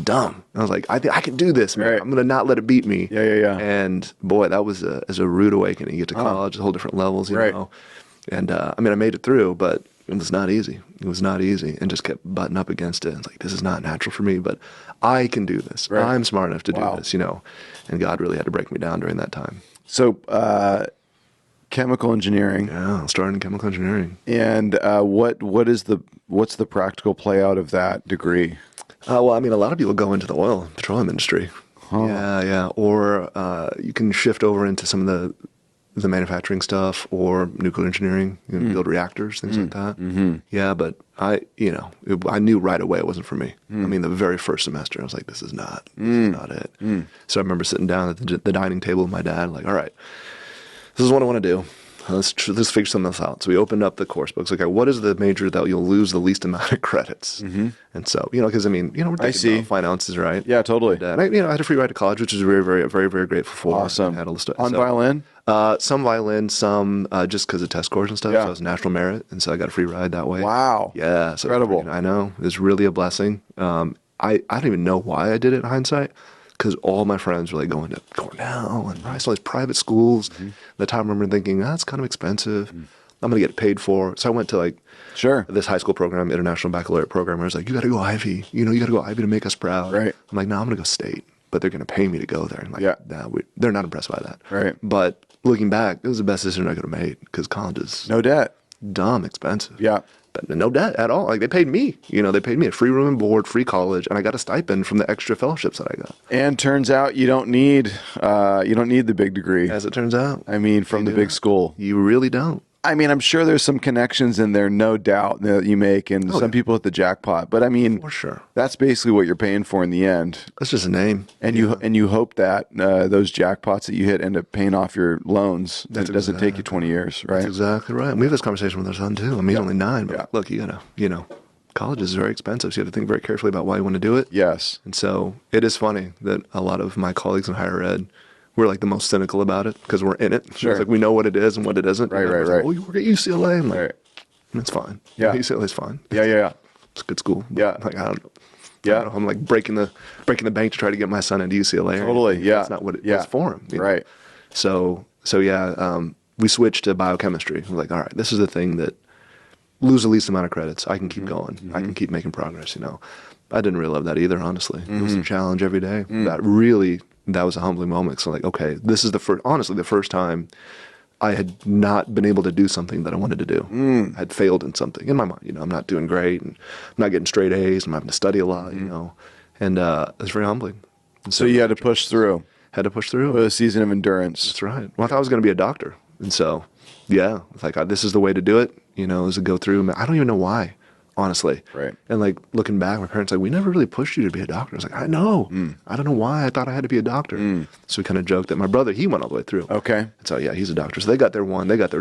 Dumb. I was like, I think I can do this, man. Right. I'm going to not let it beat me. Yeah. And boy, that was a rude awakening. You get to college, a whole different levels, you Right. know. And I made it through, but it was not easy. It was not easy, and just kept butting up against it. It's like, this is not natural for me, but I can do this. Right. I'm smart enough to do Wow. this, And God really had to break me down during that time. So, chemical engineering. Yeah, I started in chemical engineering. And what's the practical play out of that degree? Well, a lot of people go into the oil and petroleum industry. Huh. Yeah. Or you can shift over into some of the manufacturing stuff or nuclear engineering, build reactors, things like that. Mm-hmm. Yeah, but I knew right away it wasn't for me. The very first semester, I was like, this is not it. So I remember sitting down at the dining table with my dad, like, all right, this is what I want to do. Let's figure something else out. So we opened up the course books. Like, what is the major that you'll lose the least amount of credits? And so, because we're thinking about fine ounces, right? Yeah, totally. And I had a free ride to college, which is very, very, very, very grateful for. Awesome. I had all the stuff. On violin? Some violin, some just because of test scores and stuff. Yeah. So it was national merit, and so I got a free ride that way. Wow. Yeah. So Incredible. I know. It was really a blessing. I don't even know why I did it in hindsight, because all my friends were like going to Cornell and Rice, all these private schools. At the time, I remember thinking, that's kind of expensive. I'm going to get paid for. So I went to this high school program, international baccalaureate program, where I was like, you got to go Ivy. You got to go Ivy to make us proud. Right. I'm like, no, I'm going to go state, but they're going to pay me to go there. And they're not impressed by that. Right. But looking back, it was the best decision I could have made, because college is No debt. dumb expensive. Yeah. But no debt at all. Like, they paid me. They paid me a free room and board, free college, and I got a stipend from the extra fellowships that I got. And turns out you don't need the big degree. As it turns out. From the big school. You really don't. I'm sure there's some connections in there, no doubt, that you make, and some people hit the jackpot. But For sure. that's basically what you're paying for in the end. That's just a name. And you hope that those jackpots that you hit end up paying off your loans. It doesn't take you 20 years, right? That's exactly right. And we have this conversation with our son too. He's only 9, but look, you gotta, college is very expensive, so you have to think very carefully about why you want to do it. Yes. And so it is funny that a lot of my colleagues in higher ed, we're like the most cynical about it because we're in it. Sure. It's like we know what it is and what it isn't. Right. Like, oh, you work at UCLA? I'm like, Right. It's fine. Yeah. UCLA's fine. Yeah. It's a good school. Yeah. Like, I don't know. Yeah. I don't know. I'm like breaking the bank to try to get my son into UCLA. Totally. Yeah. That's not what it was for him. Right. So we switched to biochemistry. We're like, all right, this is the thing that lose the least amount of credits. I can keep going. I can keep making progress. I didn't really love that either, honestly. It was a challenge every day. That was a humbling moment. So like, okay, this is the first time I had not been able to do something that I wanted to do. I had failed in something in my mind. I'm not doing great, and I'm not getting straight A's, and I'm having to study a lot, and it was very humbling. And So you had to push through. Had to push through. With a season of endurance. That's right. Well, I thought I was going to be a doctor. And so, it's like, this is the way to do it, is to go through. I don't even know why, honestly. Right. And like looking back, my parents like, we never really pushed you to be a doctor. I was like, I know. I don't know why I thought I had to be a doctor. So we kind of joked that my brother, he went all the way through. Okay. And so, he's a doctor. So they got their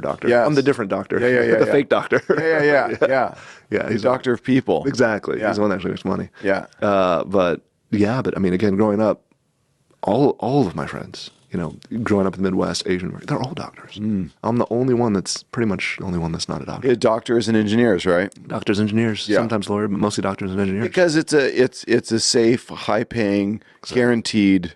doctor. Yes. I'm the different doctor. Yeah. The fake doctor. Yeah. Yeah. He's a doctor of people. Exactly. Yeah. He's the one that actually makes money. Yeah. But again, growing up, all of my friends, growing up in the Midwest, Asian, they're all doctors. I'm the only one that's pretty much the only one that's not a doctor. Doctors and engineers, right? Doctors, engineers, sometimes lawyer, but mostly doctors and engineers. Because it's a safe, high paying, guaranteed,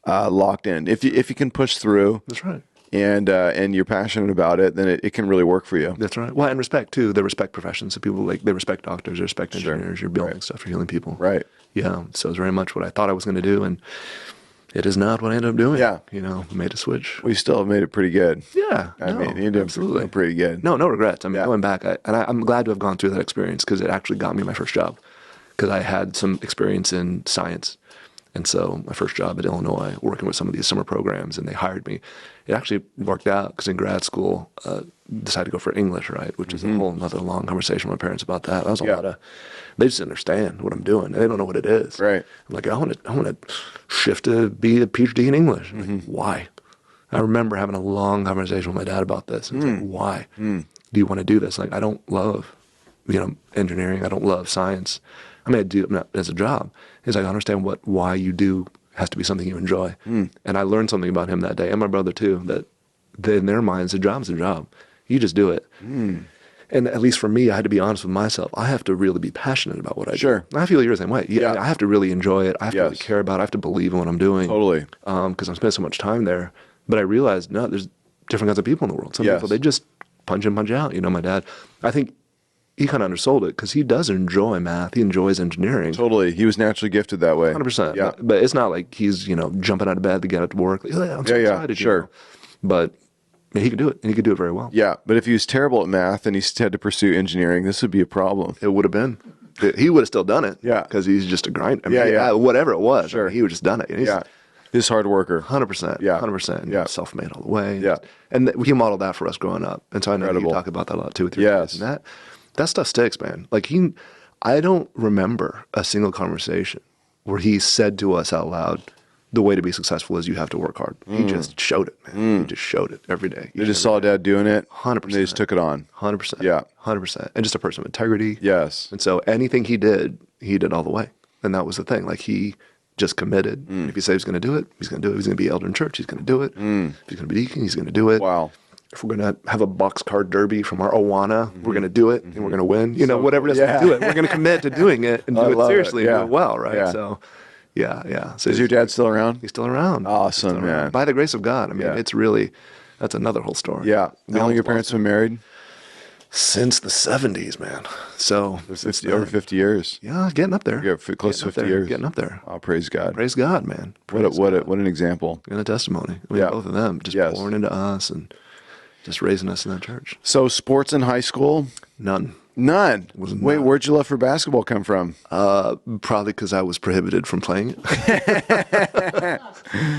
locked in. If you can push through, That's right. And you're passionate about it, then it can really work for you. That's right. Well, and respect too. They respect professions. So people they respect doctors, they respect engineers. You're building stuff, you're healing people. Right. Yeah. So it's very much what I thought I was going to do, and It is not what I ended up doing. Yeah. Made a switch. We still have made it pretty good. Yeah. I mean, you're doing pretty good. No regrets. I mean, going back, I'm glad to have gone through that experience because it actually got me my first job because I had some experience in science. And so my first job at Illinois, working with some of these summer programs, and they hired me. It actually worked out because in grad school, decided to go for English, right? Which is a whole other long conversation with my parents about that. That was a lot of, they just understand what I'm doing. They don't know what it is. Right. I'm like, I want to shift to be a Ph.D. in English. I'm like, why? I remember having a long conversation with my dad about this. And it's like, why do you want to do this? Like, I don't love, engineering. I don't love science. I mean, I do it as a job. He's like, I understand why you do has to be something you enjoy. And I learned something about him that day, and my brother too, that in their minds, a job's a job. You just do it. And at least for me, I had to be honest with myself. I have to really be passionate about what I do. I feel you're the same way. Yeah, I have to really enjoy it. I have to really care about it. I have to believe in what I'm doing. Totally. Because I'm spending so much time there. But I realized, no, there's different kinds of people in the world. Some people, they just punch in, punch out. My dad, I think he kind of undersold it because he does enjoy math. He enjoys engineering. Totally. He was naturally gifted that way. 100%. Yeah. But it's not like he's, jumping out of bed to get out to work. Like, I'm so excited. Sure. But he could do it, and he could do it very well. Yeah, but if he was terrible at math and he had to pursue engineering, this would be a problem. It would have been. He would have still done it. Yeah. Because he's just a grind. I mean, whatever it was. Sure. He would have just done it. He's hard worker. 100%. Yeah. 100%. Yeah. Self-made all the way. Yeah. And he modeled that for us growing up. And so I know you talk about that a lot too with your kids. And that stuff sticks, man. Like I don't remember a single conversation where he said to us out loud, the way to be successful is you have to work hard. He just showed it, man. He just showed it every day. They just saw Dad doing it. 100%. And they just took it on. 100%. Yeah. 100%. And just a person of integrity. Yes. And so anything he did all the way. And that was the thing. Like he just committed. If he said he's going to do it, he's going to do it. If he's going to be elder in church, he's going to do it. If he's going to be deacon, he's going to do it. Wow. If we're going to have a boxcar derby from our Awana, we're going to do it and we're going to win. Whatever it is, we'll do it. We're going to commit to doing it and do it seriously and do it well, right? Yeah. So, yeah. So is your dad still around? He's still around. Awesome, man. By the grace of God. I mean, it's really, that's another whole story. Yeah. How long have your parents been married? Since the 70s, man. So it's over 50 years. Yeah, getting up there. Yeah, close to 50 years. Getting up there. Oh, praise God. Praise God, man. What an example. And a testimony. I mean, both of them just pouring into us and just raising us in that church. So sports in high school? None. Wait, where'd your love for basketball come from? Probably because I was prohibited from playing it.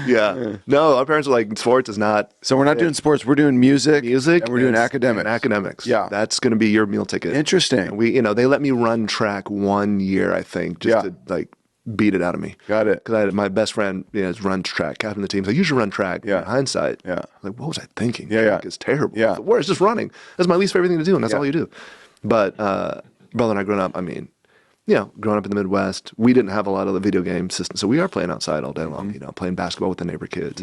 Yeah. No, our parents were like, sports is not. So we're not doing sports. We're doing music. And we're doing academics. And academics. Yeah. That's going to be your meal ticket. Interesting. And they let me run track 1 year, I think, just to beat it out of me. Got it. Because my best friend has run track, captain of the team. So you should run track. In hindsight. Yeah. Like, what was I thinking? Yeah. It's terrible. Yeah. The worst, just running. That's my least favorite thing to do, and that's all you do. But brother and I growing up, growing up in the Midwest, we didn't have a lot of the video game systems. So we are playing outside all day long, playing basketball with the neighbor kids.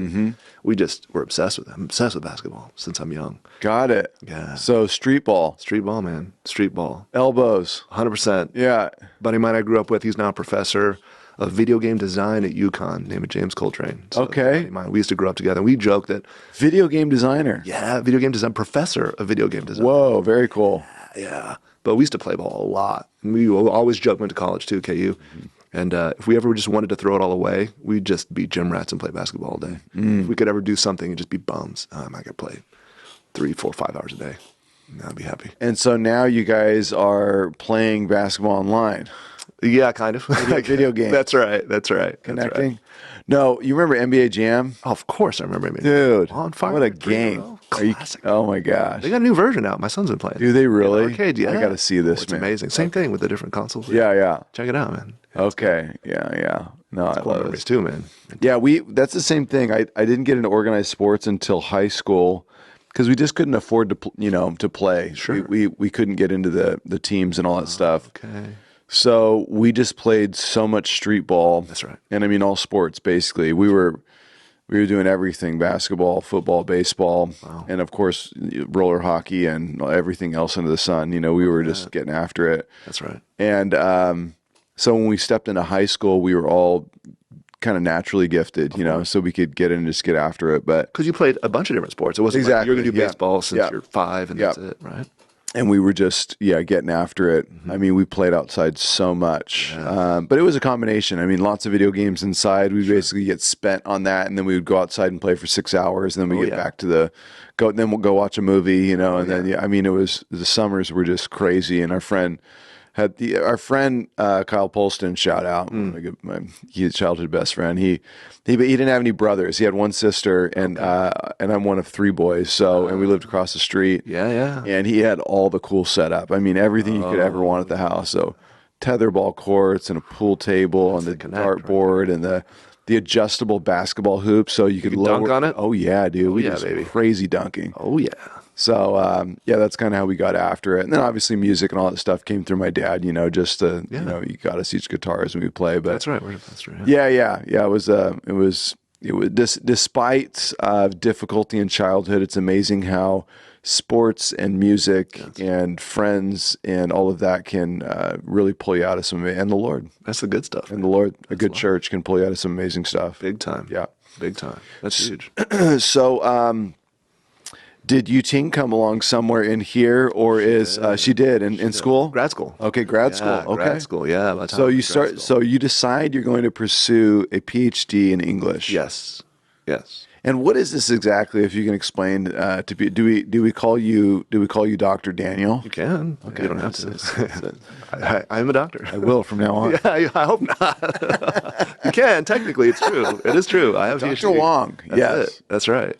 We just were obsessed with it. I'm obsessed with basketball since I'm young. Got it. Yeah. So street ball. Street ball, man. Street ball. Elbows. 100%. Yeah. Buddy of mine I grew up with, he's now a professor of video game design at UConn, named James Coltrane. So okay. We used to grow up together. And we joked that. Video game designer. Yeah, video game design, professor of video game design. Whoa, very cool. Yeah. But we used to play ball a lot. And we always joked, went to college too, KU. And if we ever just wanted to throw it all away, we'd just be gym rats and play basketball all day. If we could ever do something and just be bums, I could play 3, 4, 5 hours a day. I'd be happy. And so now you guys are playing basketball online. Yeah, kind of. Video game. That's right. Connecting. That's right. No, you remember NBA Jam? Oh, of course I remember NBA Jam. Dude, On Fire. What a game. Classic. Oh my gosh. They got a new version out. My son's been playing. Do they really? Arcade, yeah. I got to see this, It's man. amazing. Same thing with the different consoles. Yeah. Check it out, man. Okay. Yeah. No, I Cool love memories it. too, man. Yeah, that's the same thing. I didn't get into organized sports until high school because we just couldn't afford to play. Sure. We couldn't get into the teams and all that stuff. Okay. So we just played so much street ball. That's right. And I mean all sports basically. We were doing everything: basketball, football, baseball, and of course roller hockey and everything else under the sun. We were just getting after it. That's right. And so when we stepped into high school, we were all kind of naturally gifted, so we could get in and just get after it. But because you played a bunch of different sports, it wasn't like you're going to do baseball since you're 5 and that's it, right? and we were just getting after it. I mean, we played outside so much, but it was a combination. I mean, lots of video games inside. We basically get spent on that, and then we would go outside and play for 6 hours, and then we get back to then we'll go watch a movie, and then I mean, it was the summers were just crazy. And our friend Kyle Polston, shout out, his childhood best friend. He didn't have any brothers. He had one sister, and I'm one of 3 boys. And we lived across the street. Yeah. And he had all the cool setup. I mean, everything you could ever want at the house. So tetherball courts and a pool table and the dartboard and the adjustable basketball hoop, so you could dunk on it. Oh yeah, dude. We did baby. Crazy dunking. Oh yeah. So that's kind of how we got after it. And then obviously music and all that stuff came through my dad. Just to you got us each guitars when we play. But that's right. That's right. Yeah. It was despite difficulty in childhood. It's amazing how sports and music and friends and all of that can really pull you out of some, and the Lord. That's the good stuff. And the Lord, a good church can pull you out of some amazing stuff. Big time. Yeah. Big time. That's huge. So, did Yu-Ting come along somewhere in here, or is she did in school? Grad school. Okay, grad school. Okay, grad school. Yeah. So you start. So you decide you're going to pursue a Ph.D. in English. Yes. And what is this exactly? If you can explain to be, do we call you Dr. Daniel? You can. Okay. You don't have to. I'm a doctor. I will from now on. Yeah, I hope not. You can. Technically, it's true. It is true. I have Dr. PhD. Wong. Yes. That's right.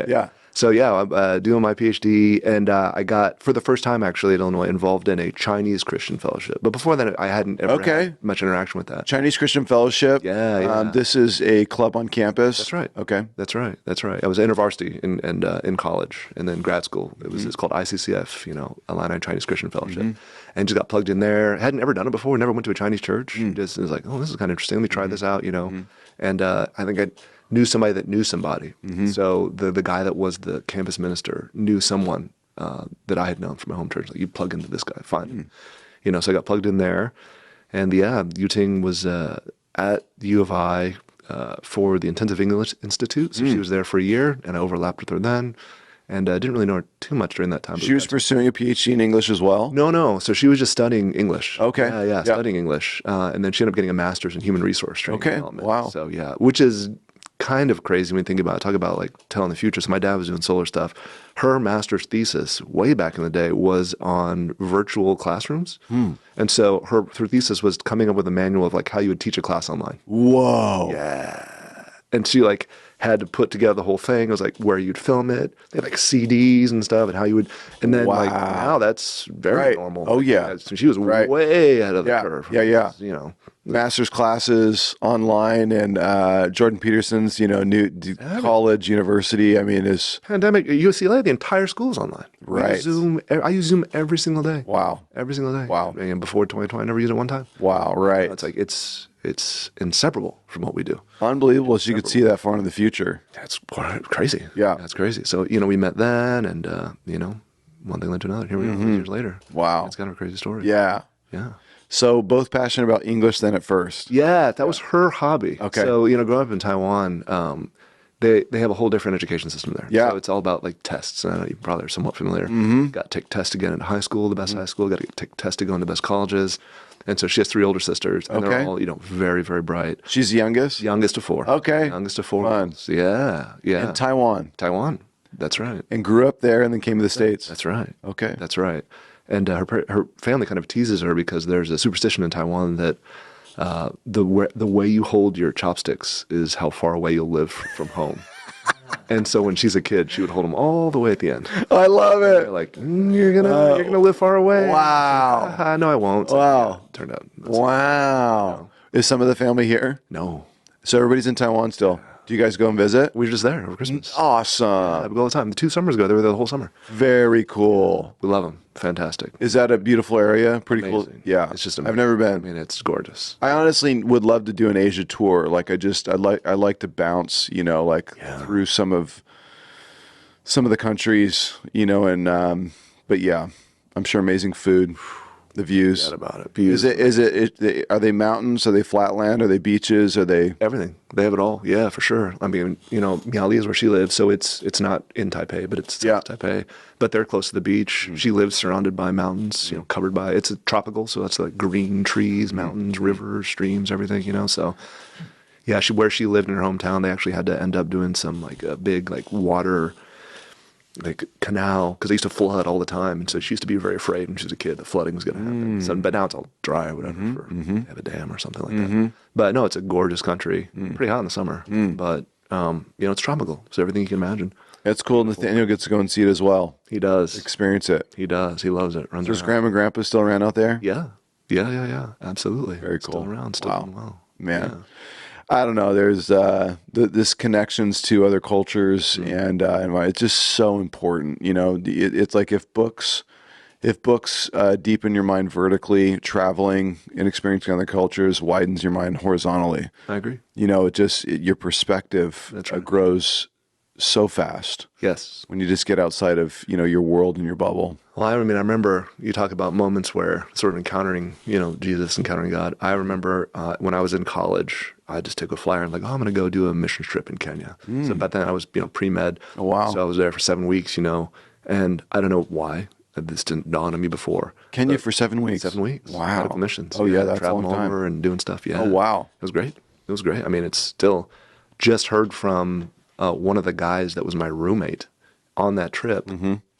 Yeah. So I'm doing my PhD, and I got, for the first time actually at Illinois, involved in a Chinese Christian fellowship. But before that, I hadn't ever had much interaction with that. Chinese Christian Fellowship. Yeah. This is a club on campus. That's right. Okay. That's right. I was InterVarsity in college, and then grad school. It's called ICCF, Illini Chinese Christian Fellowship, and just got plugged in there. Hadn't ever done it before. Never went to a Chinese church. Just was like, oh, this is kind of interesting. Let me try this out. And I think I knew somebody that knew somebody. So the guy that was the campus minister knew someone that I had known from my home church. Like, you plug into this guy, fine. So I got plugged in there. And Yu-Ting was at the U of I for the Intensive English Institute. So she was there for a year, and I overlapped with her then. And I didn't really know her too much during that time. She was pursuing a PhD in English as well? No. So she was just studying English. Okay. Yeah, studying English. And then she ended up getting a master's in human resource training and development. Wow. So which is kind of crazy when you think about it. Talk about like telling the future. So my dad was doing solar stuff. Her master's thesis way back in the day was on virtual classrooms. And so her thesis was coming up with a manual of like how you would teach a class online. Whoa. Yeah. And she like had to put together the whole thing. It was like where you'd film it. They had like CDs and stuff, and how you would. And then like now that's very normal. Oh yeah. So she was way ahead of the curve. Yeah. Master's classes online, and Jordan Peterson's new college, university. I mean, is pandemic at UCLA. The entire school's online. Right. I use Zoom every single day. Wow. Every single day. Wow. And before 2020, I never used it one time. Wow. Right. It's like it's inseparable from what we do. Unbelievable. So you could see that far into the future. That's crazy. Yeah. That's crazy. So, we met then, and, one thing led to another. Here we are 3 years later. Wow. It's kind of a crazy story. Yeah. Yeah. So both passionate about English then at first. Yeah, that was her hobby. Okay. So, growing up in Taiwan, they have a whole different education system there. Yeah. So it's all about like tests. I know you probably are somewhat familiar. Got to take tests to get into high school, the best high school. Got to take tests to go into the best colleges. And so she has 3 older sisters, and they're all, very, very bright. She's the youngest? Youngest of 4. Okay. Youngest of 4. Fun. Yeah. In Taiwan? Taiwan. That's right. And grew up there and then came to the States? That's right. Okay. That's right. And her family kind of teases her because there's a superstition in Taiwan that the way you hold your chopsticks is how far away you'll live from home. And so when she's a kid, she would hold them all the way at the end. I love it. They're like, you're gonna live far away. Wow. No, I won't. Wow. Turned out. Wow. Is some of the family here? No. So everybody's in Taiwan still. Do you guys go and visit? We were just there over Christmas. Awesome. We go all the time. The 2 summers ago, they were there the whole summer. Very cool. We love them. Fantastic. Is that a beautiful area? Pretty Amazing. cool. Yeah. It's just amazing. I've never been. I mean, it's gorgeous. I honestly would love to do an Asia tour. Like I like to bounce, through some of the countries, and but yeah, I'm sure amazing food. The views. Forget about it. Views. Are they mountains? Are they flatland? Are they beaches? Are they Everything. They have it all. Yeah, for sure. I mean, Miali is where she lives, so it's not in Taipei, but it's South Taipei. But they're close to the beach. She lives surrounded by mountains, covered by, it's a tropical, so that's like green trees, mountains, rivers, streams, everything, so. Yeah, where she lived in her hometown, they actually had to end up doing some like a big like water like canal because they used to flood all the time, and so she used to be very afraid when she was a kid that flooding was going to happen. So, but now it's all dry or whatever. They have a dam or something like that. But no, it's a gorgeous country. Pretty hot in the summer, but it's tropical, so everything you can imagine. It's cool. Nathaniel gets to go and see it as well. He does Experience it. He does. He loves it. Runs Does around. Grandma and Grandpa still around out there? Yeah. Absolutely. Very cool. Still around. Still doing well. Man. Yeah. I don't know. There's this connections to other cultures, and it's just so important. It's like if books deepen your mind vertically, traveling and experiencing other cultures widens your mind horizontally. I agree. Your perspective grows so fast. Yes. When you just get outside of your world and your bubble. Well, I remember you talk about moments where sort of encountering, Jesus, encountering God. I remember when I was in college, I just took a flyer and I'm going to go do a mission trip in Kenya. So back then I was, pre-med. Oh, wow. So I was there for 7 weeks, and I don't know why. This didn't dawn on me before. Kenya for 7 weeks? 7 weeks. Wow. Medical missions. Oh, yeah, that's a traveling long time. over and doing stuff, yeah. Oh, wow. It was great. I mean, it's still, just heard from one of the guys that was my roommate on that trip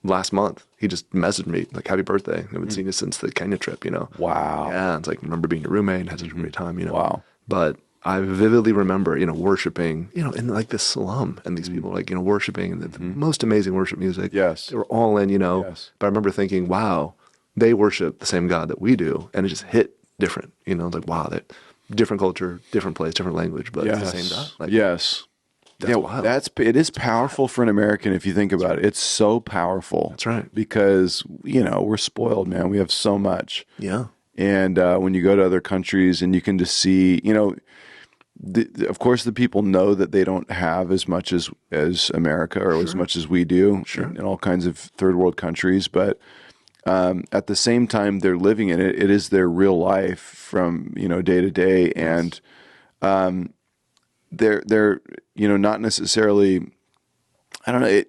last month. He just messaged me, like, happy birthday. I haven't seen you since the Kenya trip, Wow. Yeah, it's like, remember being your roommate, had such a great time, Wow. But I vividly remember, worshiping, in like this slum, and these people like, worshiping the most amazing worship music. Yes. They were all in, Yes. But I remember thinking, wow, they worship the same God that we do, and it just hit different, it's like, wow, that different culture, different place, different language, but it's the same God. Like, yes. That's wild. It is powerful for an American if you think about it. It's so powerful. That's right. Because, we're spoiled, man. We have so much. Yeah. And when you go to other countries and you can just see, of course, the people know that they don't have as much as America or as much as we do in all kinds of third world countries. But at the same time, they're living in it. It is their real life from, day to day. And they're not necessarily, I don't know,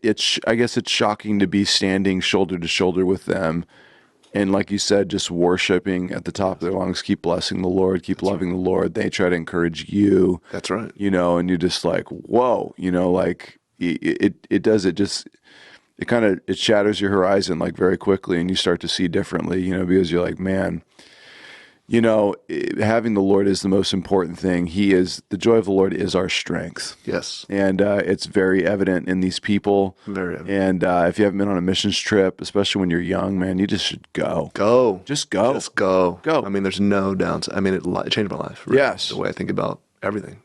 I guess it's shocking to be standing shoulder to shoulder with them. And like you said, just worshiping at the top of their lungs, keep blessing the Lord, keep loving the Lord. They try to encourage you. That's right. And you're just like, whoa, like it does, it shatters your horizon like very quickly, and you start to see differently, because you're like, man, having the Lord is the most important thing. The joy of the Lord is our strength. Yes. And it's very evident in these people. Very evident. And if you haven't been on a missions trip, especially when you're young, man, you just should go. Go. Just go. Just go. Go. I mean, there's no downside. I mean, it changed my life. Really. Yes. The way I think about everything,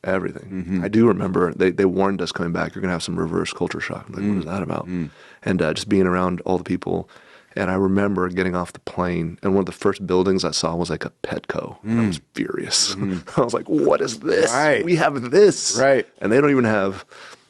everything. I do remember they warned us coming back, you're going to have some reverse culture shock. I'm like, what is that about? And just being around all the people. And I remember getting off the plane, and one of the first buildings I saw was like a Petco. And I was furious. I was like, what is this? Right. We have this. Right. And they don't even have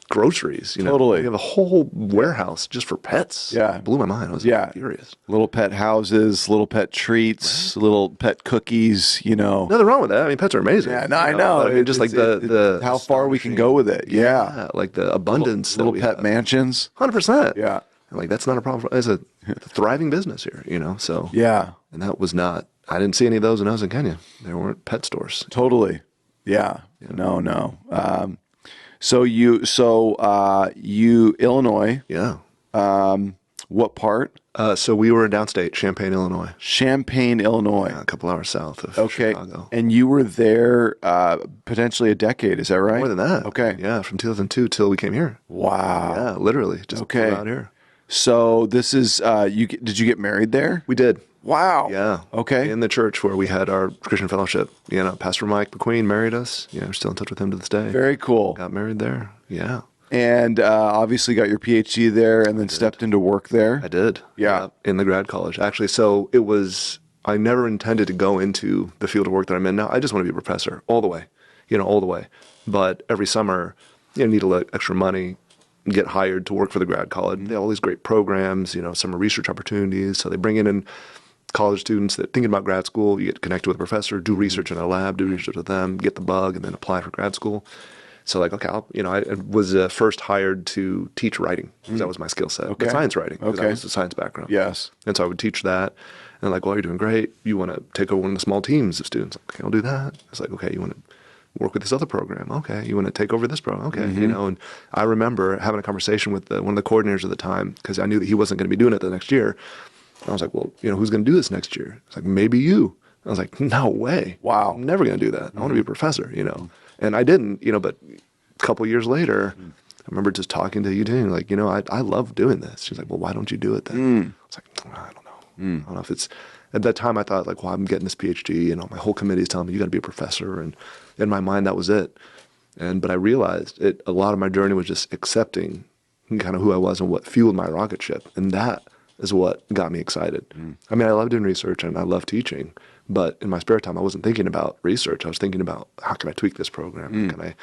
groceries. Totally. They have a whole warehouse just for pets. Yeah. It blew my mind. I was furious. Little pet houses, little pet treats, little pet cookies, Nothing wrong with that. I mean, pets are amazing. Yeah, no, I know. But I mean, just like the how far we can go with it. Yeah. like the abundance. Little pet mansions. 100%. Yeah. And like, that's not a problem. It's a thriving business here, So Yeah. And that was not. I didn't see any of those when I was in Kenya. There weren't pet stores. Totally. Yeah. No. So Illinois. Yeah. What part? So we were in downstate, Champaign, Illinois. Champaign, Illinois. A couple hours south of Chicago. And you were there potentially a decade, is that right? More than that. Okay. Yeah, from 2002 till we came here. Wow. Yeah, literally. Just out here. So this is, did you get married there? We did. Wow. Yeah. Okay. In the church where we had our Christian fellowship. Pastor Mike McQueen married us. We're still in touch with him to this day. Very cool. Got married there. Yeah. And obviously got your Ph.D. there and then stepped into work there. I did. Yeah. In the grad college. Actually, so it was, I never intended to go into the field of work that I'm in now. I just want to be a professor all the way, all the way. But every summer, need a little extra money, get hired to work for the grad college. They have all these great programs, summer research opportunities. So they bring in college students that thinking about grad school, you get connected with a professor, do research in a lab, do research with them, get the bug, and then apply for grad school. So like, okay, I was first hired to teach writing because that was my skill set. Okay. But science writing because I was a science background. Yes. And so I would teach that. And like, well, you're doing great. You want to take over one of the small teams of students. Okay, I'll do that. It's like, okay, you want to work with this other program. Okay, you want to take over this program. Okay, and I remember having a conversation with one of the coordinators at the time because I knew that he wasn't going to be doing it the next year. And I was like, well, who's going to do this next year? It's like, maybe you. I was like, no way. Wow. I'm never going to do that. I want to be a professor, And I didn't, but a couple years later, I remember just talking to Yu-Ting, like, I love doing this. She's like, well, why don't you do it then? I was like, I don't know. I don't know if it's, at that time I thought like, well, I'm getting this Ph.D. and my whole committee is telling me you got to be a professor. And in my mind, that was it. But I realized a lot of my journey was just accepting kind of who I was and what fueled my rocket ship. And that is what got me excited. I mean, I love doing research and I love teaching, but in my spare time, I wasn't thinking about research. I was thinking about how can I tweak this program? How can I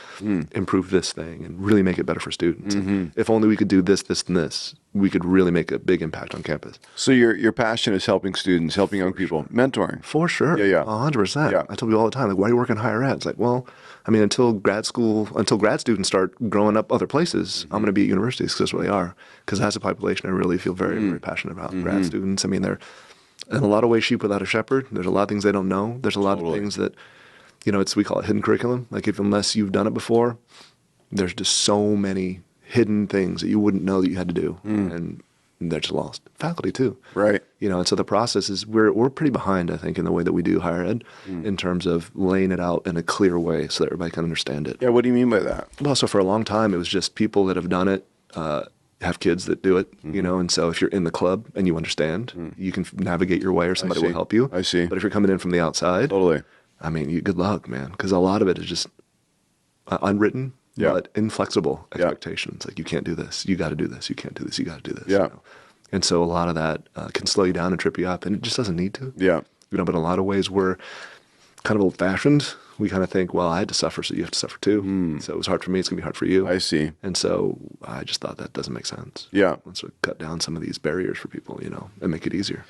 improve this thing and really make it better for students? If only we could do this, this, and this, we could really make a big impact on campus. So your passion is helping students, helping young people, mentoring. For sure. Yeah. 100%. Yeah. I tell people all the time, like, why do you work in higher ed? It's like, well, I mean, until grad students start growing up other places, I'm going to be at universities because that's where they are. Because as a population, I really feel very, very passionate about grad students. I mean, they're in a lot of ways sheep without a shepherd. There's a lot of things they don't know. There's a lot of things that, we call it hidden curriculum. Like unless you've done it before, there's just so many hidden things that you wouldn't know that you had to do. And they're just lost. Faculty too. Right. And so the process is, we're pretty behind, I think, in the way that we do higher ed in terms of laying it out in a clear way so that everybody can understand it. Yeah, what do you mean by that? Well, so for a long time, it was just people that have done it, have kids that do it, and so if you're in the club and you understand, you can navigate your way or somebody will help you. I see. But if you're coming in from the outside, Totally. I mean, good luck, man, because a lot of it is just unwritten, but inflexible expectations. Like, you can't do this, you got to do this, you can't do this, you got to do this. Yeah. And so a lot of that can slow you down and trip you up, and it just doesn't need to. Yeah. But in a lot of ways, we're kind of old-fashioned. We kind of think, well, I had to suffer, so you have to suffer too. So it was hard for me, it's going to be hard for you. I see. And so I just thought that doesn't make sense. Yeah. Let's sort of cut down some of these barriers for people, and make it easier.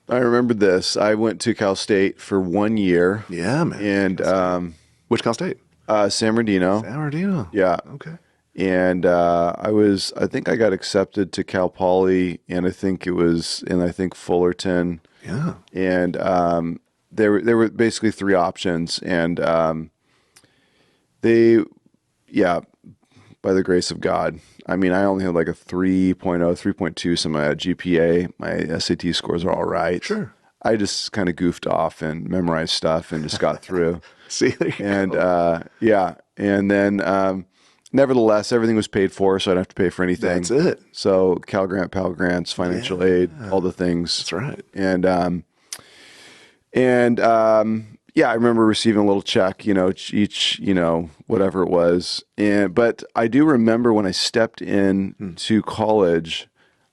I remember this. I went to Cal State for 1 year. Yeah, man. And which Cal State? San Bernardino. San Bernardino. Yeah. Okay. And I think I got accepted to Cal Poly, and I think it was in Fullerton. Yeah. And there were basically three options, and by the grace of God, I mean, I only had like a 3.0, 3.2, so my GPA, my SAT scores are all right. Sure. I just kind of goofed off and memorized stuff and just got through. See, there you go. And then nevertheless, everything was paid for, so I didn't have to pay for anything. That's it. So Cal Grant, Pell Grants, financial aid, all the things. That's right. I remember receiving a little check, each, whatever it was. But I do remember when I stepped in to college,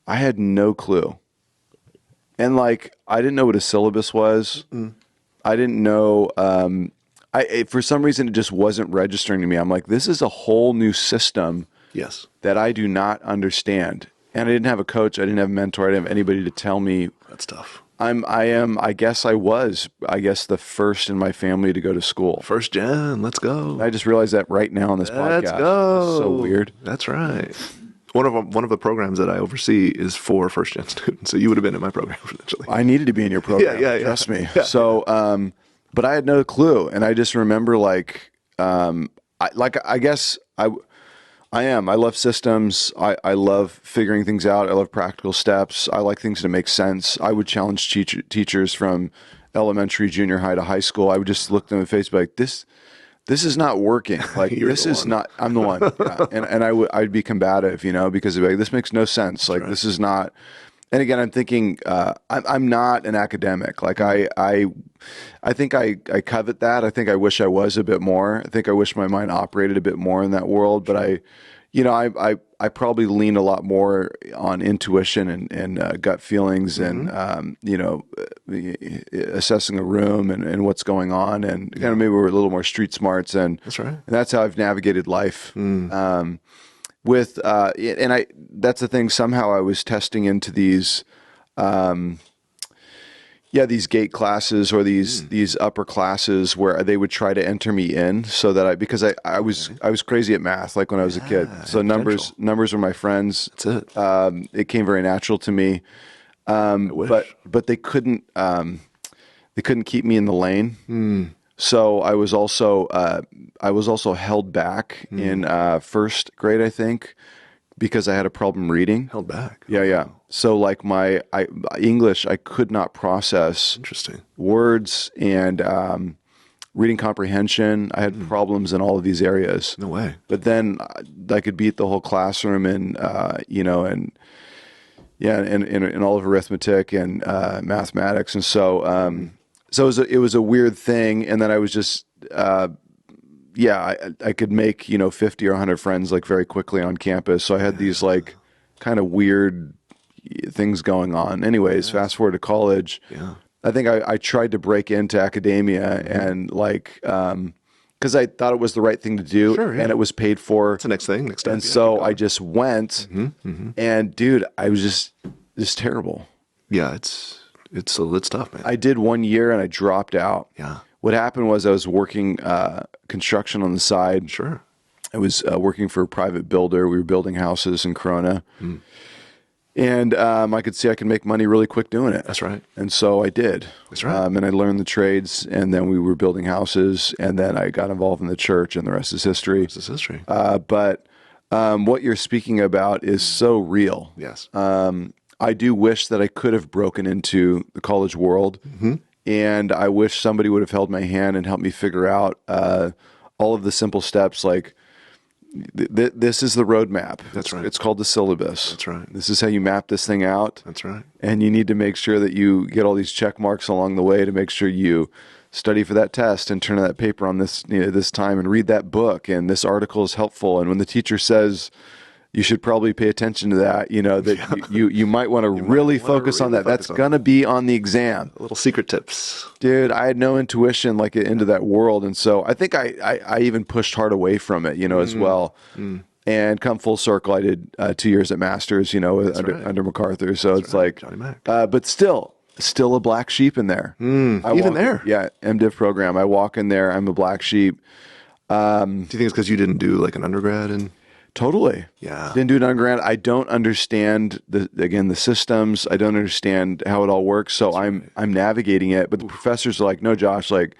I had no clue. And I didn't know what a syllabus was. I didn't know, for some reason, it just wasn't registering to me. I'm like, this is a whole new system that I do not understand. And I didn't have a coach. I didn't have a mentor. I didn't have anybody to tell me. That's tough. I guess the first in my family to go to school. First gen, let's go. I just realized that right now on this podcast. Let's go. It's so weird. That's right. One of the programs that I oversee is for first gen students. So you would have been in my program potentially. I needed to be in your program. Yeah. Trust me. Yeah. So, but I had no clue, and I just remember I love systems. I love figuring things out. I love practical steps. I like things to make sense. I would challenge teachers from elementary, junior high to high school. I would just look them in the face and be like, this is not working. Like, this is not, I'm the one. Yeah. And I'd be combative, because it'd be like, this makes no sense. Like, this is not, and again, I'm thinking, I'm not an academic. Like, I think I covet that. I think I wish I was a bit more. I think I wish my mind operated a bit more in that world, but I probably lean a lot more on intuition and gut feelings and, assessing a room and what's going on. And kind of maybe we're a little more street smarts. And that's right. And that's how I've navigated life. That's the thing. Somehow I was testing into these, yeah, these gate classes or these upper classes where they would try to enter me in so that because I was crazy at math like when I was a kid. So numbers were my friends. That's it. It came very natural to me. I wish. But they couldn't keep me in the lane. So I was also held back in first grade, I think, because I had a problem reading. Held back. Yeah. So like English, I could not process Interesting. words and reading comprehension. I had problems in all of these areas. No way. But then I could beat the whole classroom and all of arithmetic and mathematics. And so it was a weird thing. And then I was just I could make 50 or 100 friends like very quickly on campus. So I had these like kind of weird things going on. Anyways, fast forward to college. Yeah. I think I tried to break into academia and like because I thought it was the right thing to do. Sure, yeah. And it was paid for. That's the next thing. Next step. And so I just went and dude, I was just terrible. Yeah, it's tough, man. I did 1 year and I dropped out. Yeah. What happened was I was working construction on the side. Sure. I was working for a private builder. We were building houses in Corona. And I could see I could make money really quick doing it. That's right. And so I did. That's right. And I learned the trades, and then we were building houses, and then I got involved in the church, and the rest is history. This is history. But what you're speaking about is so real. Yes. I do wish that I could have broken into the college world, and I wish somebody would have held my hand and helped me figure out all of the simple steps. Like this is the roadmap. That's right. It's called the syllabus. That's right. This is how you map this thing out. That's right. And you need to make sure that you get all these check marks along the way to make sure you study for that test and turn in that paper on this this time and read that book, and this article is helpful. And when the teacher says you should probably pay attention to that, you might want to really focus on that. That's going to be on the exam. Little secret tips. Dude, I had no intuition like into that world. And so I think I even pushed hard away from it, as well. And come full circle, I did 2 years at Masters, under MacArthur. So it's like, Johnny Mac. but still a black sheep in there. Even there? Yeah, MDiv program. I walk in there, I'm a black sheep. Do you think it's because you didn't do like an undergrad and? Totally. Yeah. Didn't do an undergrad. I don't understand the systems. I don't understand how it all works. So I'm navigating it. But the professors are like, no, Josh, like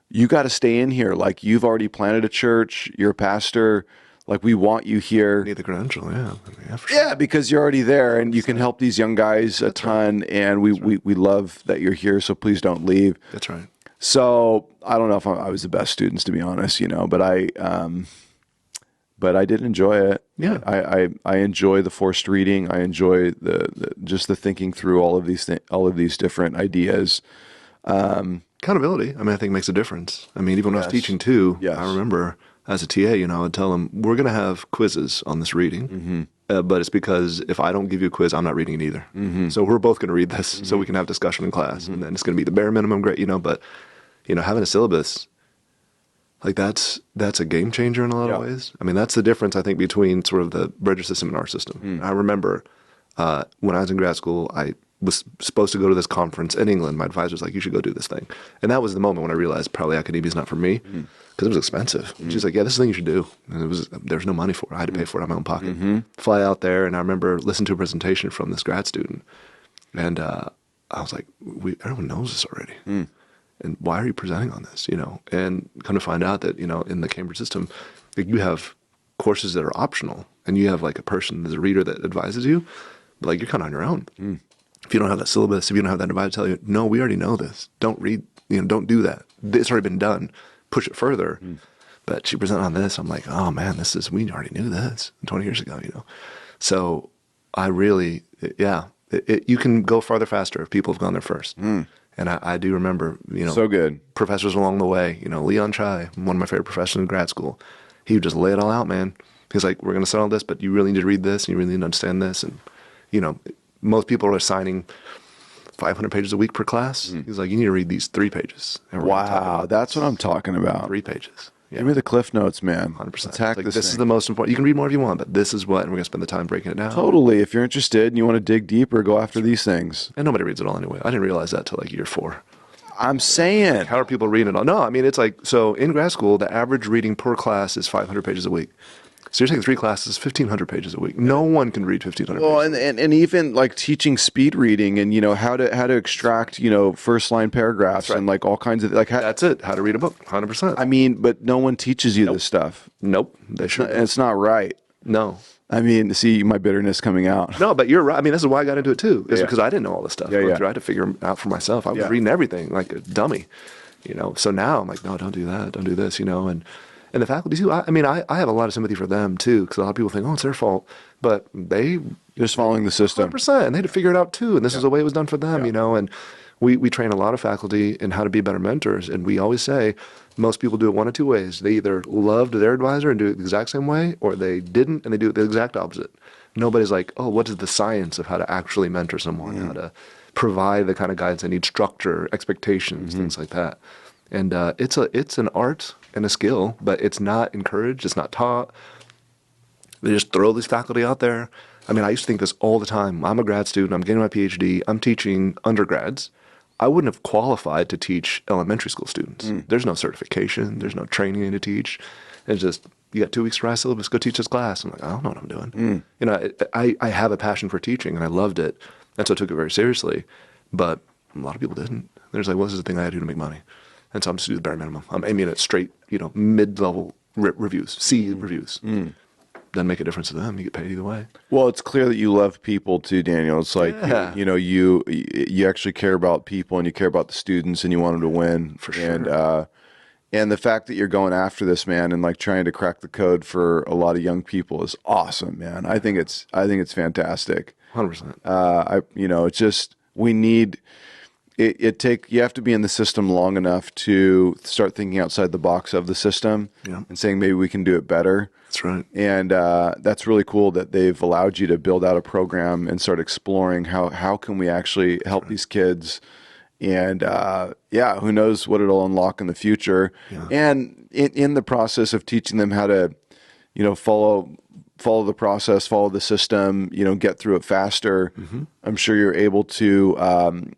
you got to stay in here. Like you've already planted a church. You're a pastor. Like we want you here. Need the credential. Yeah. Yeah, for sure. Yeah, because you're already there and you can help these young guys a ton. Right. And we love that you're here. So please don't leave. That's right. So I don't know if I was the best students, to be honest, but I did enjoy it. Yeah, I enjoy the forced reading. I enjoy just the thinking through all of these different ideas. Accountability. I think makes a difference. Even when I was teaching too, I remember as a TA, I would tell them we're going to have quizzes on this reading, but it's because if I don't give you a quiz, I'm not reading it either. So we're both going to read this, so we can have discussion in class, and then it's going to be the bare minimum grade, But having a syllabus. Like that's a game changer in a lot of ways. That's the difference I think between sort of the Bridger system and our system. I remember when I was in grad school, I was supposed to go to this conference in England. My advisor was like, "You should go do this thing," and that was the moment when I realized probably academia is not for me because it was expensive. She's like, "Yeah, this is the thing you should do," and there was no money for it. I had to pay for it out of my own pocket. Fly out there, and I remember listening to a presentation from this grad student, and I was like, "Everyone knows this already." And why are you presenting on this, And come to find out that, in the Cambridge system, you have courses that are optional and you have like a person as a reader that advises you, but like you're kind of on your own. If you don't have that syllabus, if you don't have that advisor tell you, no, we already know this. Don't read, don't do that. It's already been done. Push it further. But she presented on this. I'm like, oh man, we already knew this 20 years ago, So I really, you can go farther faster if people have gone there first. And I do remember, so good professors along the way, Leon Chai, one of my favorite professors in grad school, he would just lay it all out, man. He's like, we're going to settle this, but you really need to read this and you really need to understand this. And, most people are signing 500 pages a week per class. He's like, you need to read these 3 pages. Wow. That's what I'm talking about. 3 pages. Give me the cliff notes, man. 100%. Let's hack Like, this this thing. is the most important. You can read more if you want, but this is what, and we're going to spend the time breaking it down. Totally. If you're interested and you want to dig deeper, go after these things. And nobody reads it all anyway. I didn't realize that till like year 4. I'm saying. How are people reading it all? No, I mean, it's like, so in grad school, the average reading per class is 500 pages a week. So you're taking 3 classes, 1,500 pages a week. No one can read 1,500 Well, pages. and even like teaching speed reading and, how to extract, first line paragraphs and like all kinds of like, That's it. How to read a book, 100%. I mean, but no one teaches you this stuff. Nope, they should. And it's not right. No. I mean, see my bitterness coming out. No, but you're right. I mean, this is why I got into it too. It's Yeah. because I didn't know all this stuff. Yeah, yeah. I had to figure it out for myself. I was Yeah. reading everything like a dummy, So now I'm like, no, don't do that. Don't do this, And the faculty too. I mean, I have a lot of sympathy for them too, because a lot of people think, oh, it's their fault, but they Just following the system. 100%, and they had to figure it out too. And this is the way it was done for them, And we train a lot of faculty in how to be better mentors, and we always say most people do it one of 2 ways. They either loved their advisor and do it the exact same way, or they didn't and they do it the exact opposite. Nobody's like, oh, what is the science of how to actually mentor someone, how to provide the kind of guidance they need, structure, expectations, things like that. And it's an art and a skill, but it's not encouraged, it's not taught. They just throw these faculty out there. I mean, I used to think this all the time. I'm a grad student, I'm getting my Ph.D., I'm teaching undergrads. I wouldn't have qualified to teach elementary school students. There's no certification, there's no training to teach. It's just, you got 2 weeks to write syllabus, go teach this class. I'm like, I don't know what I'm doing. I have a passion for teaching, and I loved it, and so I took it very seriously. But a lot of people didn't. They're just like, well, this is the thing I had to do to make money. And so I'm just doing the bare minimum. I'm aiming at straight, mid-level reviews, C reviews. Doesn't make a difference to them. You get paid either way. Well, it's clear that you love people too, Daniel. It's like, you actually care about people and you care about the students and you want them to win. For sure. And the fact that you're going after this, man, and like trying to crack the code for a lot of young people is awesome, man. I think it's fantastic. 100%. It's just, we need, you have to be in the system long enough to start thinking outside the box of the system and saying maybe we can do it better. That's right. And that's really cool that they've allowed you to build out a program and start exploring how can we actually help these kids. And who knows what it'll unlock in the future. Yeah. And in the process of teaching them how to, follow the process, follow the system, get through it faster. I'm sure you're able to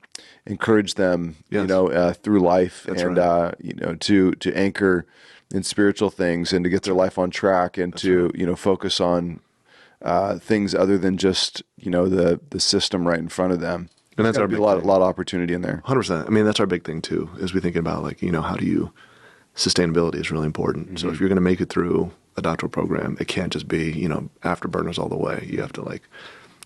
encourage them, through life. That's and right. To anchor in spiritual things and to get their life on track and that's to right. Focus on things other than just the system right in front of them. And that's our big a lot of opportunity in there. 100%. I mean, that's our big thing too, is we think about how do you, sustainability is really important. Mm-hmm. So if you're going to make it through a doctoral program, it can't just be, afterburners all the way. You have to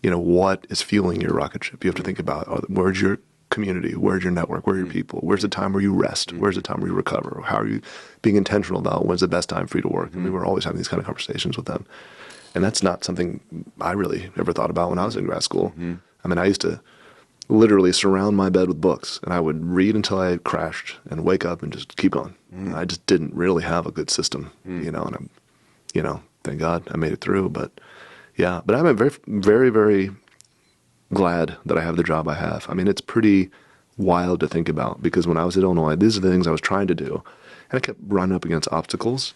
what is fueling your rocket ship? You have to think about where's your community, where's your network, where are your people, where's the time where you rest, where's the time where you recover, how are you being intentional about when's the best time for you to work? And we were always having these kind of conversations with them. And that's not something I really ever thought about when I was in grad school. I mean, I used to literally surround my bed with books, and I would read until I crashed and wake up and just keep going. I just didn't really have a good system, and I'm, thank God I made it through. But I'm very, very, very glad that I have the job I have. I mean, it's pretty wild to think about because when I was at Illinois, these are the things I was trying to do, and I kept running up against obstacles.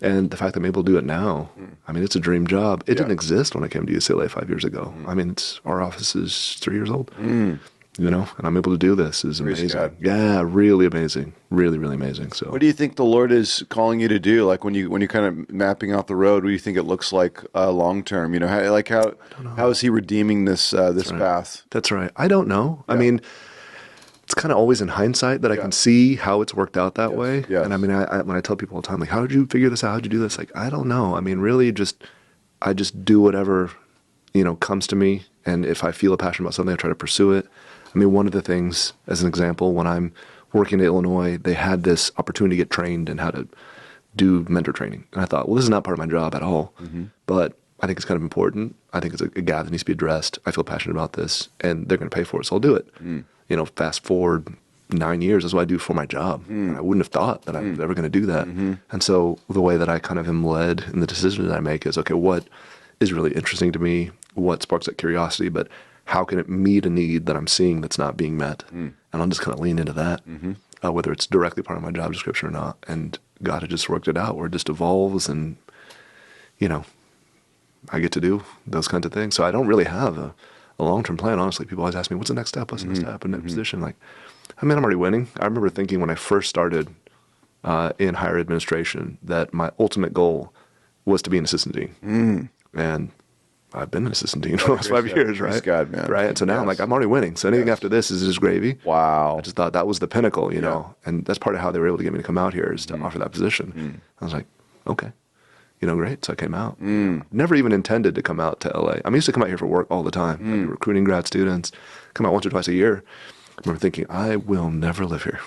And the fact that I'm able to do it now, I mean, it's a dream job. It didn't exist when I came to UCLA 5 years ago. I mean, our office is 3 years old, and I'm able to do this is amazing. God. Yeah, really amazing. Really, really amazing. So what do you think the Lord is calling you to do? Like when you're kind of mapping out the road, what do you think it looks like long-term? How is he redeeming this path? That's right. I don't know. Yeah. I mean, it's kind of always in hindsight that I can see how it's worked out that way. Yes. And I mean, when I tell people all the time, like, how did you figure this out? How did you do this? Like, I don't know. I mean, really I just do whatever, comes to me. And if I feel a passion about something, I try to pursue it. I mean, one of the things, as an example, when I'm working at Illinois, they had this opportunity to get trained in how to do mentor training. And I thought, well, this is not part of my job at all. But I think it's kind of important. I think it's a gap that needs to be addressed. I feel passionate about this, and they're going to pay for it, so I'll do it. Fast forward 9 years, that's what I do for my job. And I wouldn't have thought that I was ever going to do that. And so the way that I kind of am led in the decisions that I make is, okay, what is really interesting to me? What sparks that curiosity? But how can it meet a need that I'm seeing that's not being met? And I'll just kind of lean into that, whether it's directly part of my job description or not, and God had just worked it out where it just evolves and, you know, I get to do those kinds of things. So I don't really have a long-term plan, honestly. People always ask me, what's the next step? What's the next step in that position? Like, I mean, I'm already winning. I remember thinking when I first started in higher administration that my ultimate goal was to be an assistant dean. And I've been an assistant dean for the last 5 years, right? Praise God, man. Right? And so now I'm like, I'm already winning. So anything after this is just gravy. Wow. I just thought that was the pinnacle, you know? And that's part of how they were able to get me to come out here is to offer that position. I was like, okay. You know, great. So I came out. Never even intended to come out to LA. I used to come out here for work all the time. I'd be recruiting grad students, come out once or twice a year. I remember thinking, I will never live here.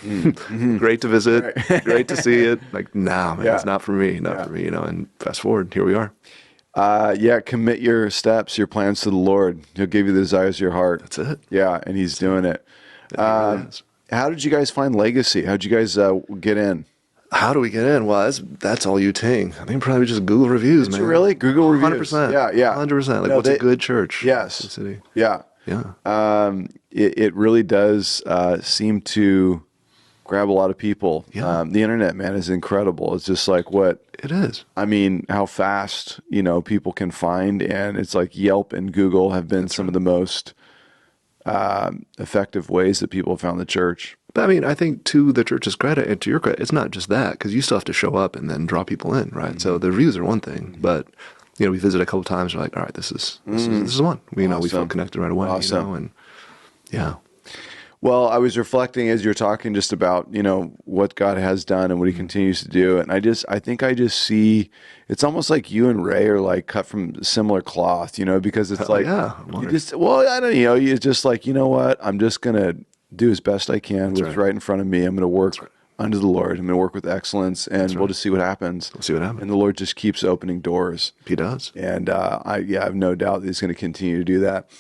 Great to visit, great to see it. Like, nah, man, it's not for me, not for me, you know. And fast forward, here we are. Commit your steps, your plans to the Lord. He'll give you the desires of your heart. That's it. Yeah, and he's doing it. Really how did you guys find Legacy? How did you guys get in? How do we get in? Well, that's all Yu-Ting. I think probably just Google reviews, man. Really? Google reviews? 100%. Yeah. 100%. Like, what's a good church? Yes. In the city? Yeah. Yeah. It really does seem to grab a lot of people. Yeah. The internet, man, is incredible. It's just like It is. I mean, how fast, you know, people can find, and it's like Yelp and Google have been some of the most effective ways that people have found the church. But I mean, I think to the church's credit and to your credit, it's not just that, because you still have to show up and then draw people in, right? So the reviews are one thing, but you know, we visited a couple times. We're like, all right, this is one. We know we felt connected right away. Awesome. You know, and yeah. Well, I was reflecting as you're talking just about, you know, what God has done and what he continues to do. And I think I just see, it's almost like you and Ray are like cut from similar cloth, you know, because it's like, I don't know, you're just like, you know what, I'm just going to do as best I can with what's right in front of me. I'm going to work under the Lord. I'm going to work with excellence, and we'll just see what happens. We'll see what happens. And the Lord just keeps opening doors. He does. And I have no doubt that he's going to continue to do that.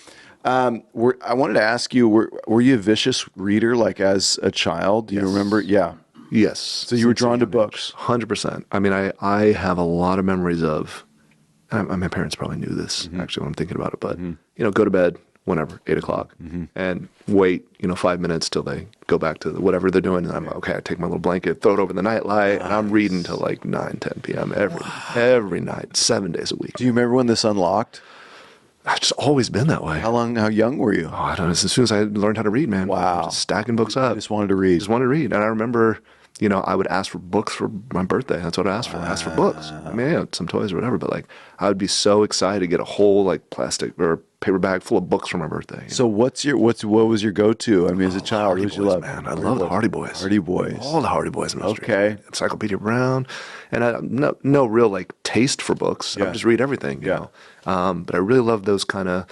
I wanted to ask you, were you a vicious reader, like as a child? Do you remember? Yeah. Yes. So you were drawn to books. 100%. I mean, I have a lot of memories of, my parents probably knew this actually when I'm thinking about it, but you know, go to bed whenever, 8 o'clock, and wait, you know, 5 minutes till they go back to whatever they're doing. And I'm okay, I take my little blanket, throw it over the nightlight, and I'm reading till like 9, 10 p.m. every night, 7 days a week. Do you remember when this unlocked? I've just always been that way. How young were you? Oh, I don't know. As soon as I learned how to read, man. Wow. Just stacking books up. I just wanted to read. Just wanted to read. And I remember, you know, I would ask for books for my birthday. That's what I asked for. I asked for books. I mean, yeah, some toys or whatever, but like I would be so excited to get a whole like plastic or paper bag full of books for my birthday. So what was your go-to? I mean, as a child, what did you love? Man, I love the Hardy Boys. Hardy Boys. All the Hardy Boys ministry. Okay. Encyclopedia Brown. And I no real like taste for books. I would just read everything, you know. But I really love those kind of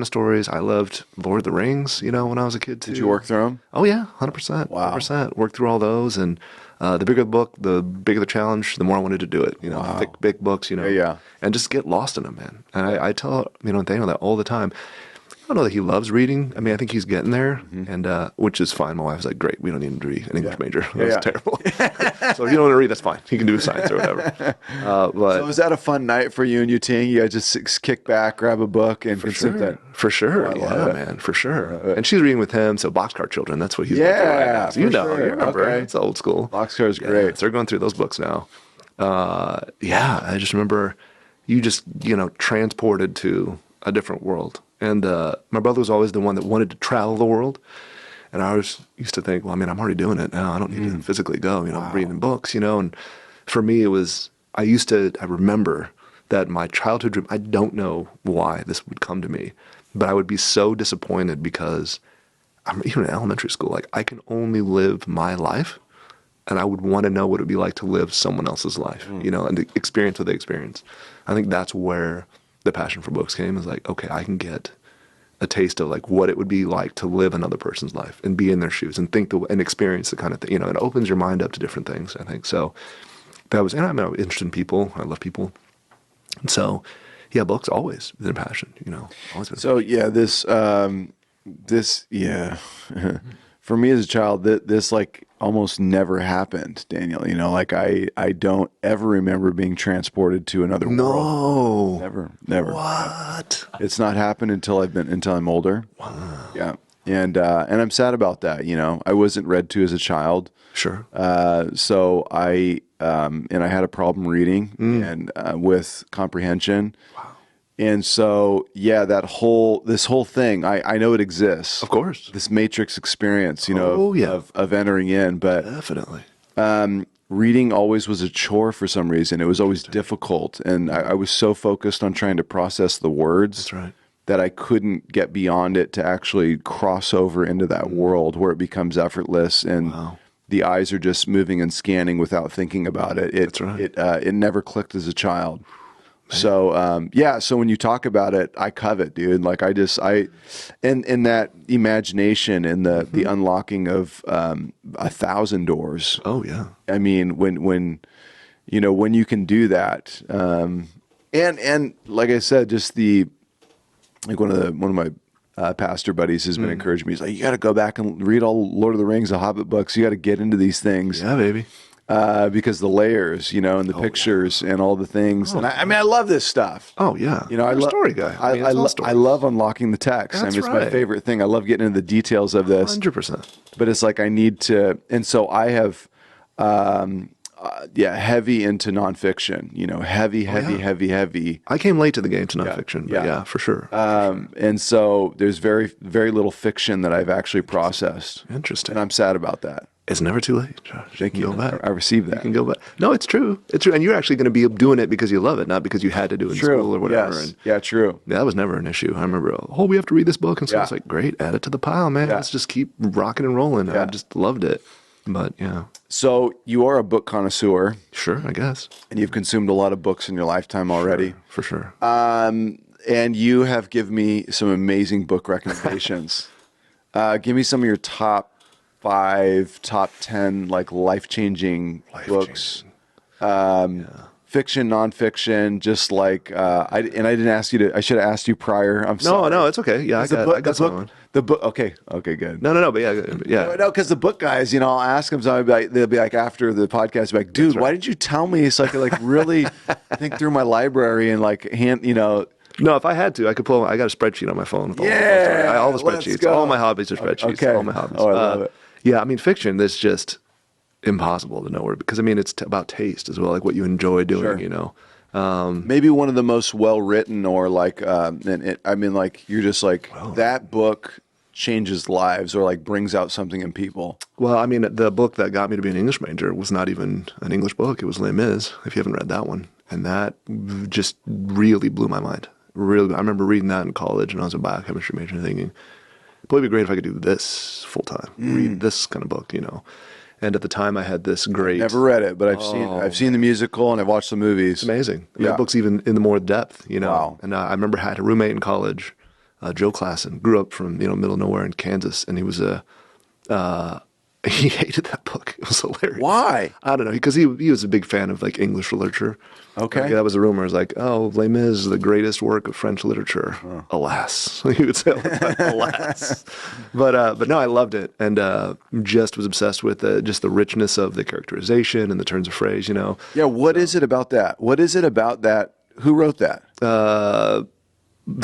stories. I loved Lord of the Rings, you know, when I was a kid too. Did you work through them? Oh yeah, 100%. Wow. 100%. Worked through all those, and the bigger the book, the bigger the challenge, the more I wanted to do it. You know, thick, big books, you know, and just get lost in them, man. And I tell Nathaniel that all the time. I don't know that he loves reading. I mean, I think he's getting there, and which is fine. My wife's like, great, we don't need him to be an English major. That's terrible. So if you don't want to read, that's fine. He can do science or whatever. But so was that a fun night for you and Yu-Ting? You guys just kick back, grab a book, and consume that? For sure. Yeah, man, for sure. And she's reading with him, so Boxcar Children, that's what he's going through right now. So you know, you remember. Okay. It's old school. Boxcar is great. So they're going through those books now. I just remember you just, you know, transported to a different world. And my brother was always the one that wanted to travel the world. And I used to think, well, I mean, I'm already doing it now. I don't need to physically go, you know, reading books, you know. And for me, I remember that my childhood dream, I don't know why this would come to me, but I would be so disappointed because I'm even in elementary school. Like, I can only live my life, and I would want to know what it would be like to live someone else's life, you know, and to experience what they experience. I think that's where the passion for books came, is like, okay, I can get a taste of like what it would be like to live another person's life and be in their shoes and and experience the kind of thing, you know, it opens your mind up to different things, I think. So and I'm interested in people. I love people. And so, yeah, books always been a passion, you know. Always been so yeah, for me as a child, this like almost never happened, Daniel. You know, like I don't ever remember being transported to another world. Never. What? It's not happened until I'm older. Wow. Yeah. And I'm sad about that. I wasn't read to as a child. Sure. So and I had a problem reading and with comprehension. Wow. And so, yeah, this whole thing, I know it exists. Of course. This matrix experience, yeah. of entering in, but Definitely. reading always was a chore for some reason. It was always difficult. And I was so focused on trying to process the words. That's right. That I couldn't get beyond it to actually cross over into that world where it becomes effortless and the eyes are just moving and scanning without thinking about it. That's right. It never clicked as a child. So, so when you talk about it, I covet, dude. Like in that imagination and the unlocking of 1,000 doors. Oh yeah. I mean, when you can do that, and like I said, just one of my pastor buddies has been encouraging me. He's like, you got to go back and read all Lord of the Rings, the Hobbit books. You got to get into these things. Yeah, baby. Because the layers, and the pictures and all the things. And I love this stuff. Oh yeah. I love a story guy. I love unlocking the text. That's it's my favorite thing. I love getting into the details of this. 100%. But it's like I need to, and so I have, heavy into nonfiction. Heavy. I came late to the game to nonfiction, but yeah, for sure. And so there's very, very little fiction that I've actually processed. Interesting. And I'm sad about that. It's never too late, Josh. Thank you. Go back. I received that. You can go back. No, it's true. It's true. And you're actually going to be doing it because you love it, not because you had to do it in school or whatever. Yes. And yeah, true. that was never an issue. I remember, we have to read this book. And so I was like, great, add it to the pile, man. Yeah. Let's just keep rocking and rolling. Yeah. I just loved it. But yeah. So you are a book connoisseur. Sure, I guess. And you've consumed a lot of books in your lifetime already. For sure. And you have given me some amazing book recommendations. Give me some of your top 5, top 10, like life-changing books. Fiction, nonfiction, just like I didn't ask you to. I should have asked you prior. I'm sorry. No, it's okay. Yeah, I got someone. The book. Okay, good. No, but yeah. No, because the book guys, I'll ask them. So they'll be like after the podcast, be like, dude, why did you tell me? So I could like really think through my library and like No, if I had to, I could pull. I got a spreadsheet on my phone. With all the spreadsheets. All my hobbies are spreadsheets. Okay. All my hobbies. Oh, I love it. Yeah, fiction. There's just impossible to know where, because it's about taste as well, like what you enjoy doing. Sure. Maybe one of the most well written, or like, like you're just like that book changes lives, or like brings out something in people. Well, the book that got me to be an English major was not even an English book. It was Les Mis. If you haven't read that one, and that just really blew my mind. Really, I remember reading that in college, and I was a biochemistry major, and thinking, boy, it'd be great if I could do this full time, read this kind of book, And at the time, I had this great. Never read it, but I've seen the musical and I've watched the movies. It's amazing. That book's even in the more depth, Wow. And I remember I had a roommate in college, Joe Klassen, grew up from middle of nowhere in Kansas, and he was he hated that book. It was hilarious. Why? I don't know, because he was a big fan of like English literature. Okay. Like, that was a rumor. It was like, Les Mis is the greatest work of French literature. Alas, he would say, alas. But no, I loved it, and just was obsessed with just the richness of the characterization and the turns of phrase. Yeah. What is it about that? What is it about that? Who wrote that?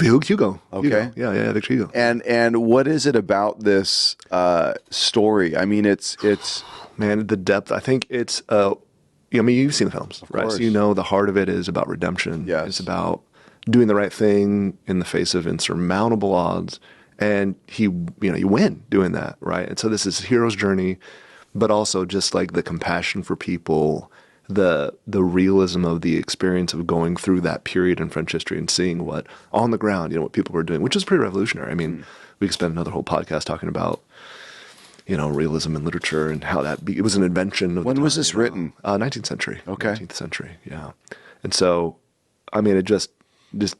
Hugo. Okay. Hugo. Yeah, Victor Hugo. And what is it about this story? It's man, the depth. I think it's you've seen the films, right? So the heart of it is about redemption. Yes. It's about doing the right thing in the face of insurmountable odds, and you win doing that, right? And so this is hero's journey, but also just like the compassion for people, the realism of the experience of going through that period in French history and seeing what on the ground, what people were doing, which is pretty revolutionary. We could spend another whole podcast talking about realism in literature and how it was an invention of when was this written? 19th century. Okay. 19th century, yeah. And so, it just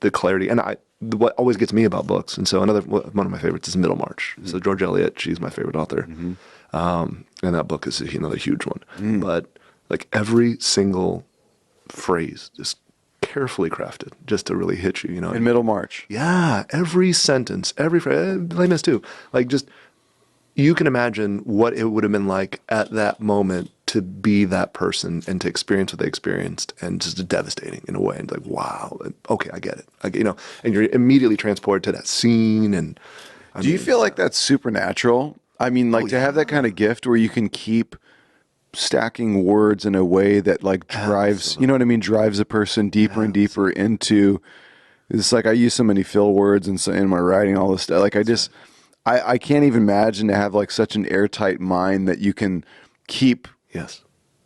the clarity, and what always gets me about books, and so one of my favorites is Middlemarch. Mm-hmm. So George Eliot, she's my favorite author. Mm-hmm. And that book is another huge one. Mm. But like every single phrase just carefully crafted just to really hit you, In Middlemarch. Yeah, every sentence, every phrase, Les Mis too. Like just, you can imagine what it would have been like at that moment to be that person and to experience what they experienced, and just devastating in a way. And like, wow, okay, I get it. And you're immediately transported to that scene. And Do you feel like that's supernatural? I mean, like to have that kind of gift where you can keep stacking words in a way that like drives, you know what I mean? Drives a person deeper and deeper into, it's like I use so many fill words and so in my writing, all this stuff. Like I can't even imagine to have like such an airtight mind that you can keep,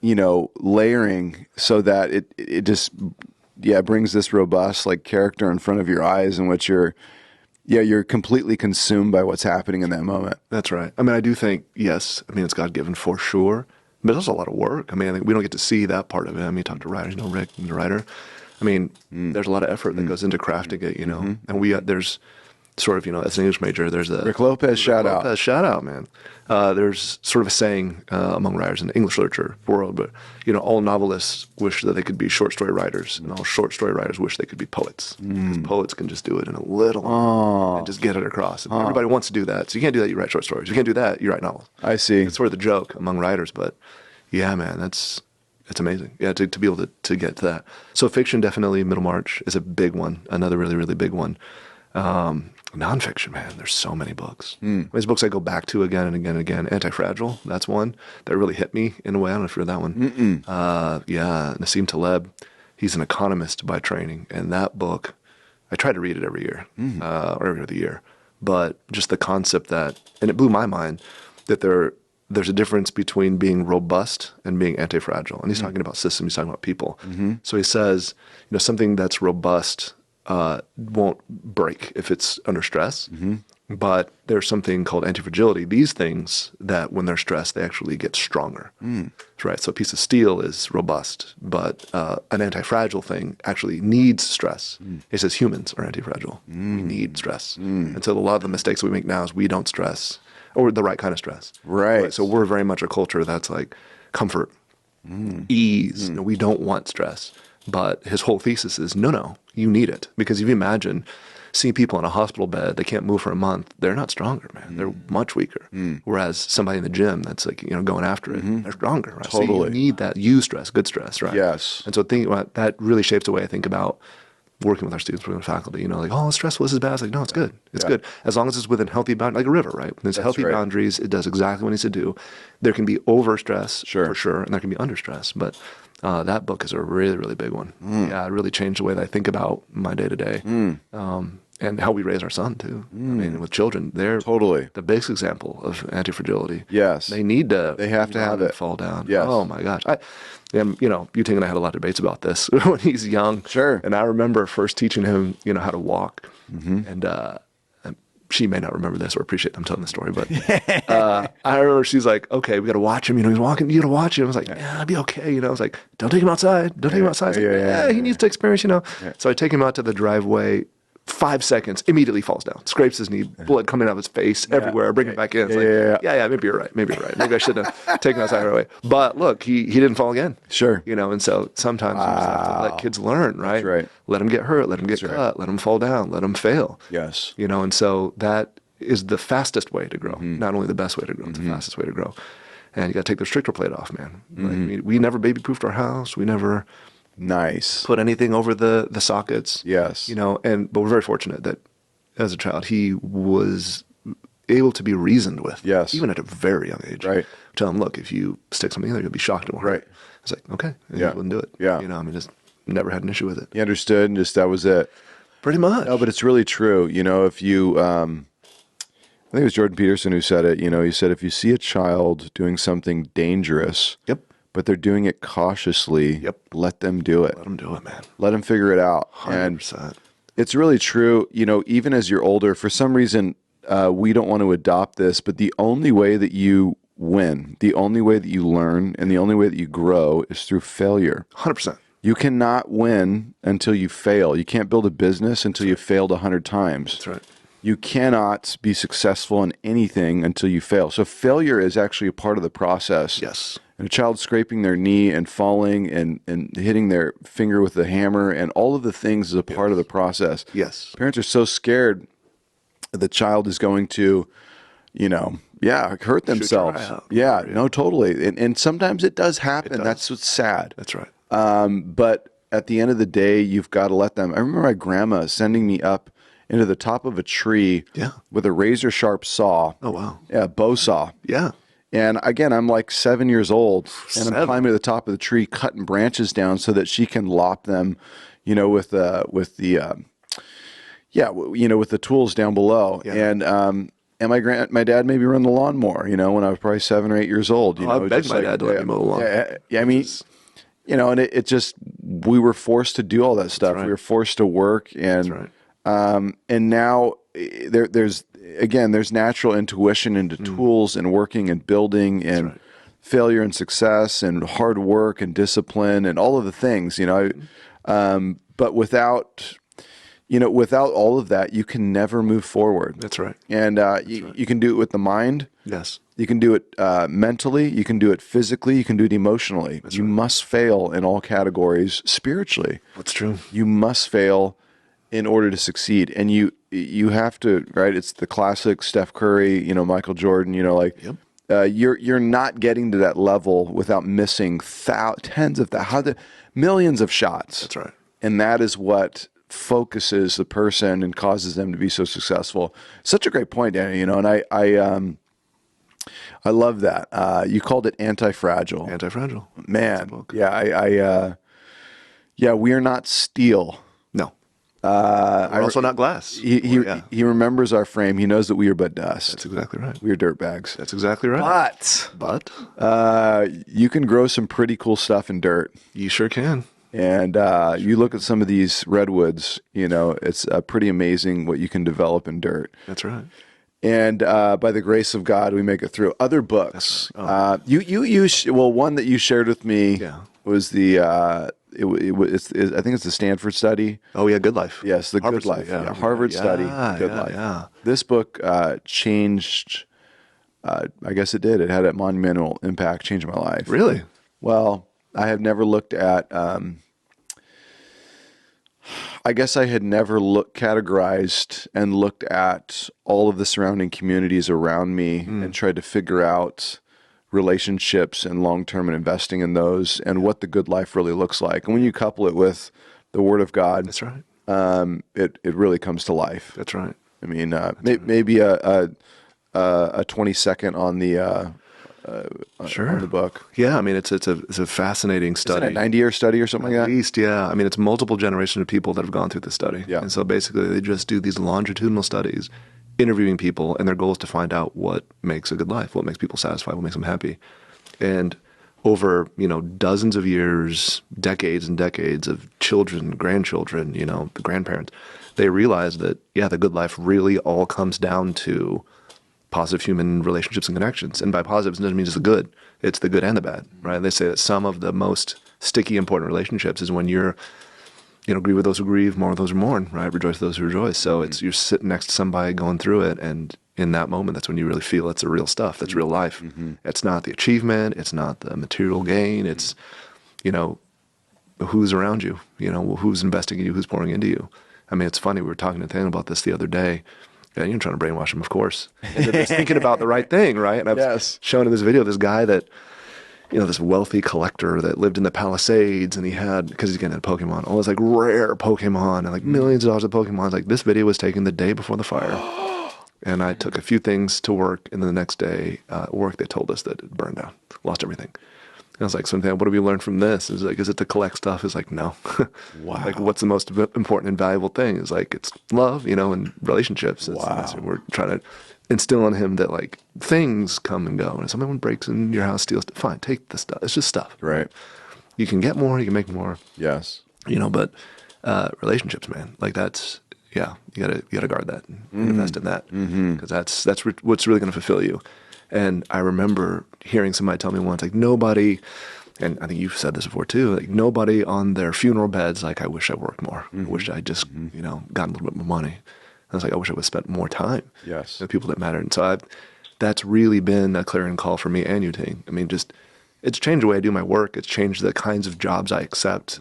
you know, layering so that it just, brings this robust like character in front of your eyes in which you're completely consumed by what's happening in that moment. That's right. I mean, I do think, yes, I mean, it's God-given for sure, but it's also a lot of work. I mean, I think we don't get to see that part of it. I mean, you talk to writers, you know, Rick, the writer. I mean, there's a lot of effort that goes into crafting it, you know, and there's sort of, you know, as an English major, there's a Rick Lopez shout out, man. There's sort of a saying among writers in the English literature world, but you know, all novelists wish that they could be short story writers, and all short story writers wish they could be poets. Because poets can just do it in a little and just get it across. And everybody wants to do that, so you can't do that. You write short stories. You can't do that. You write novels. I see. It's sort of the joke among writers, but yeah, man, it's amazing. Yeah, to be able to get to that. So fiction, definitely Middlemarch is a big one. Another really, really big one. Nonfiction, man, there's so many books. There's books I go back to again and again and again. Anti-Fragile, that's one that really hit me in a way. I don't know if you read that one. Nassim Taleb, he's an economist by training. And that book, I try to read it every year, or every other year. But just the concept that, and it blew my mind, that there's a difference between being robust and being anti-fragile. And he's talking about systems, he's talking about people. So he says, you know, something that's robust won't break if it's under stress, but there's something called anti-fragility. These things that when they're stressed, they actually get stronger. Right. So a piece of steel is robust, but an anti-fragile thing actually needs stress. He says humans are anti-fragile. We need stress. And so a lot of the mistakes we make now is we don't stress, or the right kind of stress. Right. So we're very much a culture that's like comfort, ease. You know, we don't want stress. But his whole thesis is, no, you need it. Because if you imagine seeing people in a hospital bed, they can't move for a month, they're not stronger, man. They're much weaker. Whereas somebody in the gym that's like, you know, going after it, they're stronger, right? Totally. So you need that stress, good stress, right? Yes. And so thinking about that really shapes the way I think about working with our students, working with faculty, you know, like, oh, it's stressful, this is bad. It's like, no, it's good. It's good. As long as it's within healthy boundaries, like a river, right? When there's healthy boundaries, it does exactly what it needs to do. There can be over stress, for sure, and there can be under stress. But that book is a really, really big one. Yeah, it really changed the way that I think about my day-to-day. And how we raise our son, too. I mean, with children, they're the biggest example of anti-fragility. Yes. They need to. They have to have it. Fall down. Yes. Oh, my gosh. You know, Yu-Ting and I had a lot of debates about this when he's young. Sure. And I remember first teaching him, you know, how to walk. And she may not remember this or appreciate I'm telling the story, but I remember she's like, okay, we got to watch him. You know, he's walking. You got to watch him. I was like, yeah, I'll be okay. You know, I was like, don't take him outside. Don't take him outside. He needs to experience, you know. So I take him out to the driveway. 5 seconds, immediately falls down, scrapes his knee, blood coming out of his face everywhere. I bring him back in. It's maybe you're right. Maybe I shouldn't have taken him outside right away. But look, he didn't fall again. Sure. You know, and so sometimes you just have to let kids learn, right? That's right. Let them get hurt, let them get cut, let them fall down, let them fail. Yes. You know, and so that is the fastest way to grow. Not only the best way to grow, it's the fastest way to grow. And you got to take the restrictor plate off, man. Like, we never baby-proofed our house. We never put anything over the sockets. Yes. You know, but we're very fortunate that as a child, he was able to be reasoned with. Yes. Even at a very young age. Right. Tell him, look, if you stick something in there, you'll be shocked and hurt. Right. It's like, okay. And he wouldn't do it. Yeah. You know, I mean, just never had an issue with it. He understood and just that was it. Pretty much. No, but it's really true. You know, if you, I think it was Jordan Peterson who said it, you know, he said, if you see a child doing something dangerous, but they're doing it cautiously, let them do it. Let them do it, man. Let them figure it out. 100%. And it's really true. You know, even as you're older, for some reason, we don't want to adopt this, but the only way that you win, the only way that you learn, and the only way that you grow is through failure. 100%. You cannot win until you fail. You can't build a business until you've failed 100 times. That's right. You cannot be successful in anything until you fail. So failure is actually a part of the process. Yes. And a child scraping their knee and falling and hitting their finger with the hammer and all of the things is a part of the process. Yes. Parents are so scared the child is going to, you know, hurt themselves. Yeah, no, totally. And sometimes it does happen. That's what's sad. That's right. But at the end of the day, you've got to let them. I remember my grandma sending me up into the top of a tree Yeah. with a razor sharp saw. Oh, wow. Yeah, bow saw. Yeah. And again, I'm like 7 years old, and I'm 7. climbing to the top of the tree, cutting branches down so that she can lop them, with the with the tools down below. Yeah. And my dad made me run the lawnmower, when I was probably 7 or 8 years old. I begged my dad to let me mow the lawn. Yeah, I mean, and it just, we were forced to do all that stuff. right. We were forced to work, and That's right. and now there's natural intuition into tools and working and building and right. failure and success and hard work and discipline and all of the things, but without all of that, you can never move forward. That's right. And you can do it with the mind. Yes. You can do it mentally. You can do it physically. You can do it emotionally. You must fail in all categories spiritually. That's true. You must fail in order to succeed. And you have to, right? It's the classic Steph Curry, Michael Jordan, Yep. You're not getting to that level without missing millions of shots. That's right. And that is what focuses the person and causes them to be so successful. Such a great point, Danny, and I love that. You called it anti-fragile. Anti-fragile. Man, yeah, we are not steel. No. We're also not glass. He remembers our frame. He knows that we are but dust. That's exactly right. We are dirt bags. That's exactly right. But But you can grow some pretty cool stuff in dirt. you sure can. And you look at some of these redwoods, it's pretty amazing what you can develop in dirt. That's right. And by the grace of God, we make it through. Other books. One that you shared with me was the I think it's the Stanford study. Oh yeah, Good Life. Yes, the Harvard Good Life. study, Yeah, Harvard study, Good Life. Yeah. This book changed. I guess it did. It had a monumental impact, changed my life. Really? Well, I have never looked at. I guess I had never categorized and looked at all of the surrounding communities around me and tried to figure out relationships and long-term and investing in those and what the good life really looks like. And when you couple it with the Word of God, That's right. It really comes to life. That's right. I mean, maybe a 20-second on the Sure. on the book. Yeah, I mean it's a fascinating study. Isn't it a 90-year study or something like At that? least, yeah. I mean, it's multiple generations of people that have gone through the study. Yeah. And so basically they just do these longitudinal studies, interviewing people, and their goal is to find out what makes a good life, what makes people satisfied, what makes them happy. And over, dozens of years, decades and decades of children, grandchildren, the grandparents, they realize that, the good life really all comes down to positive human relationships and connections. And by positive, it doesn't mean just the good. It's the good and the bad, right? They say that some of the most sticky, important relationships is when you're, grieve with those who grieve, mourn with those who mourn, right? Rejoice with those who rejoice. So it's, you're sitting next to somebody going through it, and in that moment, that's when you really feel it's the real stuff. That's real life. It's not the achievement. It's not the material gain. It's, who's around you, who's investing in you, who's pouring into you. I mean, it's funny. We were talking to Nathaniel about this the other day. And you're trying to brainwash him, of course. And they're just thinking about the right thing, right? And I've shown in this video this guy that, this wealthy collector that lived in the Palisades, and he had, because he's getting into Pokemon, all this like rare Pokemon and like millions of dollars of Pokemon. Like this video was taken the day before the fire. And I took a few things to work, and then the next day at work they told us that it burned down, lost everything. And I was like, so Nathaniel, what do we learn from this? Is like, is it to collect stuff? It's like, no. Wow. Like, what's the most important and valuable thing? It's like, it's love, and relationships. That's what we're trying to instill in him, that like things come and go. And if someone breaks in your house, steals, fine, take the stuff. It's just stuff. Right. You can get more, you can make more. Yes. But relationships, man, like that's, you gotta guard that and invest in that, because that's what's really going to fulfill you. And I remember hearing somebody tell me once, like, nobody, and I think you've said this before too, like nobody on their funeral bed's like, I wish I worked more. I wish I just, gotten a little bit more money. I was like, I wish I would have spent more time. Yes. With people that mattered. And so that's really been a clarion call for me and Yu-Ting. I mean, it's changed the way I do my work. It's changed the kinds of jobs I accept.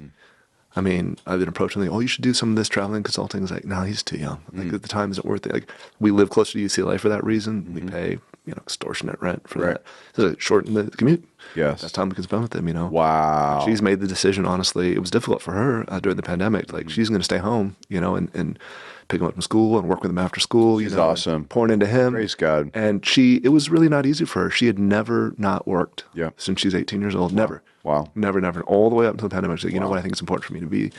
I mean, I've been approaching like, you should do some of this traveling consulting. It's like, no, he's too young. Like the time isn't worth it. Like we live close to UCLA for that reason. We pay, extortionate rent for that. So it shortened the commute. Yes. That's time we can spend with them, Wow. She's made the decision, honestly. It was difficult for her during the pandemic. Like, she's going to stay home, and pick him up from school and work with him after school. She's awesome. Pouring into him. Praise God. And it was really not easy for her. She had never not worked since she's 18 years old. Never. Wow. Never. All the way up until the pandemic. She said, you know what, I think it's important for me to be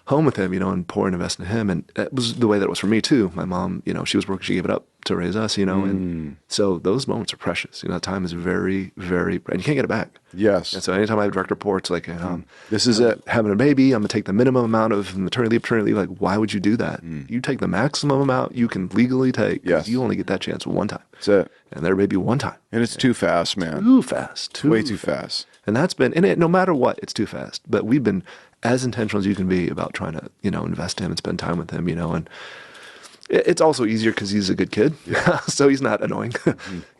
home with him, and pour and invest in him. And that was the way that it was for me too. My mom, she was working, she gave it up to raise us, and so those moments are precious. That time is very, very, and you can't get it back. Yes. And so anytime I have direct reports, like, this is it. Having a baby, I'm going to take the minimum amount of maternity leave, paternity leave. Like, why would you do that? You take the maximum amount you can legally take. Yes. You only get that chance one time. That's it. And their baby one time. And it's too fast, man. Too fast. Way too fast. And that's been, no matter what, it's too fast. But we've been as intentional as you can be about trying to, invest in him and spend time with him, and it's also easier because he's a good kid. So he's not annoying,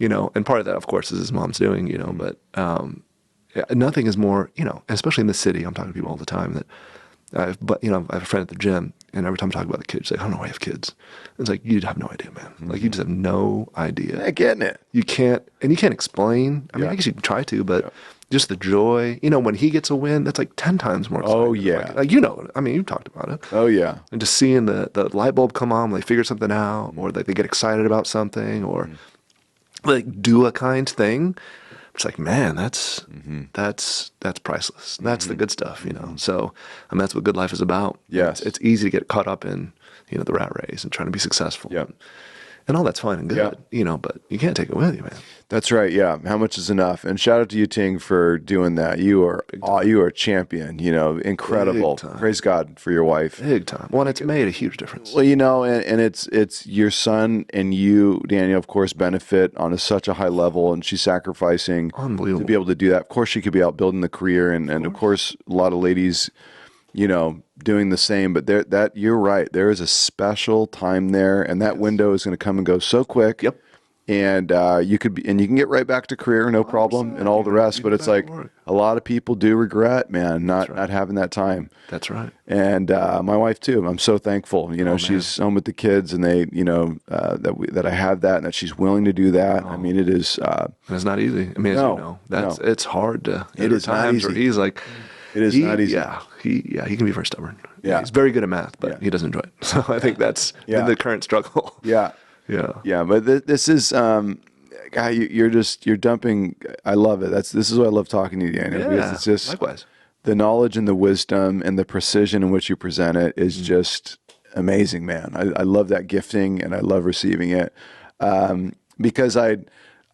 and part of that, of course, is his mom's doing, but nothing is more, especially in the city. I'm talking to people all the time I have a friend at the gym, and every time I talk about the kids, she's like, I don't know why I have kids. It's like, you have no idea, man. Like, you just have no idea. Yeah, getting it. You can't explain. I mean, I guess you can try to, but just the joy, when he gets a win, that's like 10 times more exciting. Oh, yeah. Like, I mean, you've talked about it. Oh, yeah. And just seeing the light bulb come on when they figure something out, or like they get excited about something, or like do a kind thing. It's like, man, that's priceless. That's the good stuff, So, that's what good life is about. Yes. It's easy to get caught up in, the rat race and trying to be successful. Yeah. And all that's fine and good, but you can't take it with you, man. That's right. Yeah. How much is enough? And shout out to Yu-Ting for doing that. You are a champion, incredible. Praise God for your wife. Big time. Well, it's made a huge difference. Well, and it's your son and you, Daniel, of course, benefit on such a high level, and she's sacrificing to be able to do that. Of course, she could be out building the career, and of course, a lot of ladies, doing the same, but you're right. There is a special time there, and that window is going to come and go so quick. Yep. And you can get right back to career, no problem, and all the rest. But it's like a lot of people do regret, man, not having that time. That's right. And my wife too. I'm so thankful. She's home with the kids, and they, that I have that, and that she's willing to do that. I mean, it is. And it's not easy. I mean, it's hard to. It is not easy. Where he's like. It is not easy. Yeah, he can be very stubborn. Yeah. He's very good at math, but he doesn't enjoy it. So I think that's the current struggle. Yeah. Yeah. Yeah. But this is, guy, you're dumping. I love it. This is why I love talking to you, Daniel. Yeah. Because it's just likewise. The knowledge and the wisdom and the precision in which you present it is just amazing, man. I love that gifting, and I love receiving it. Because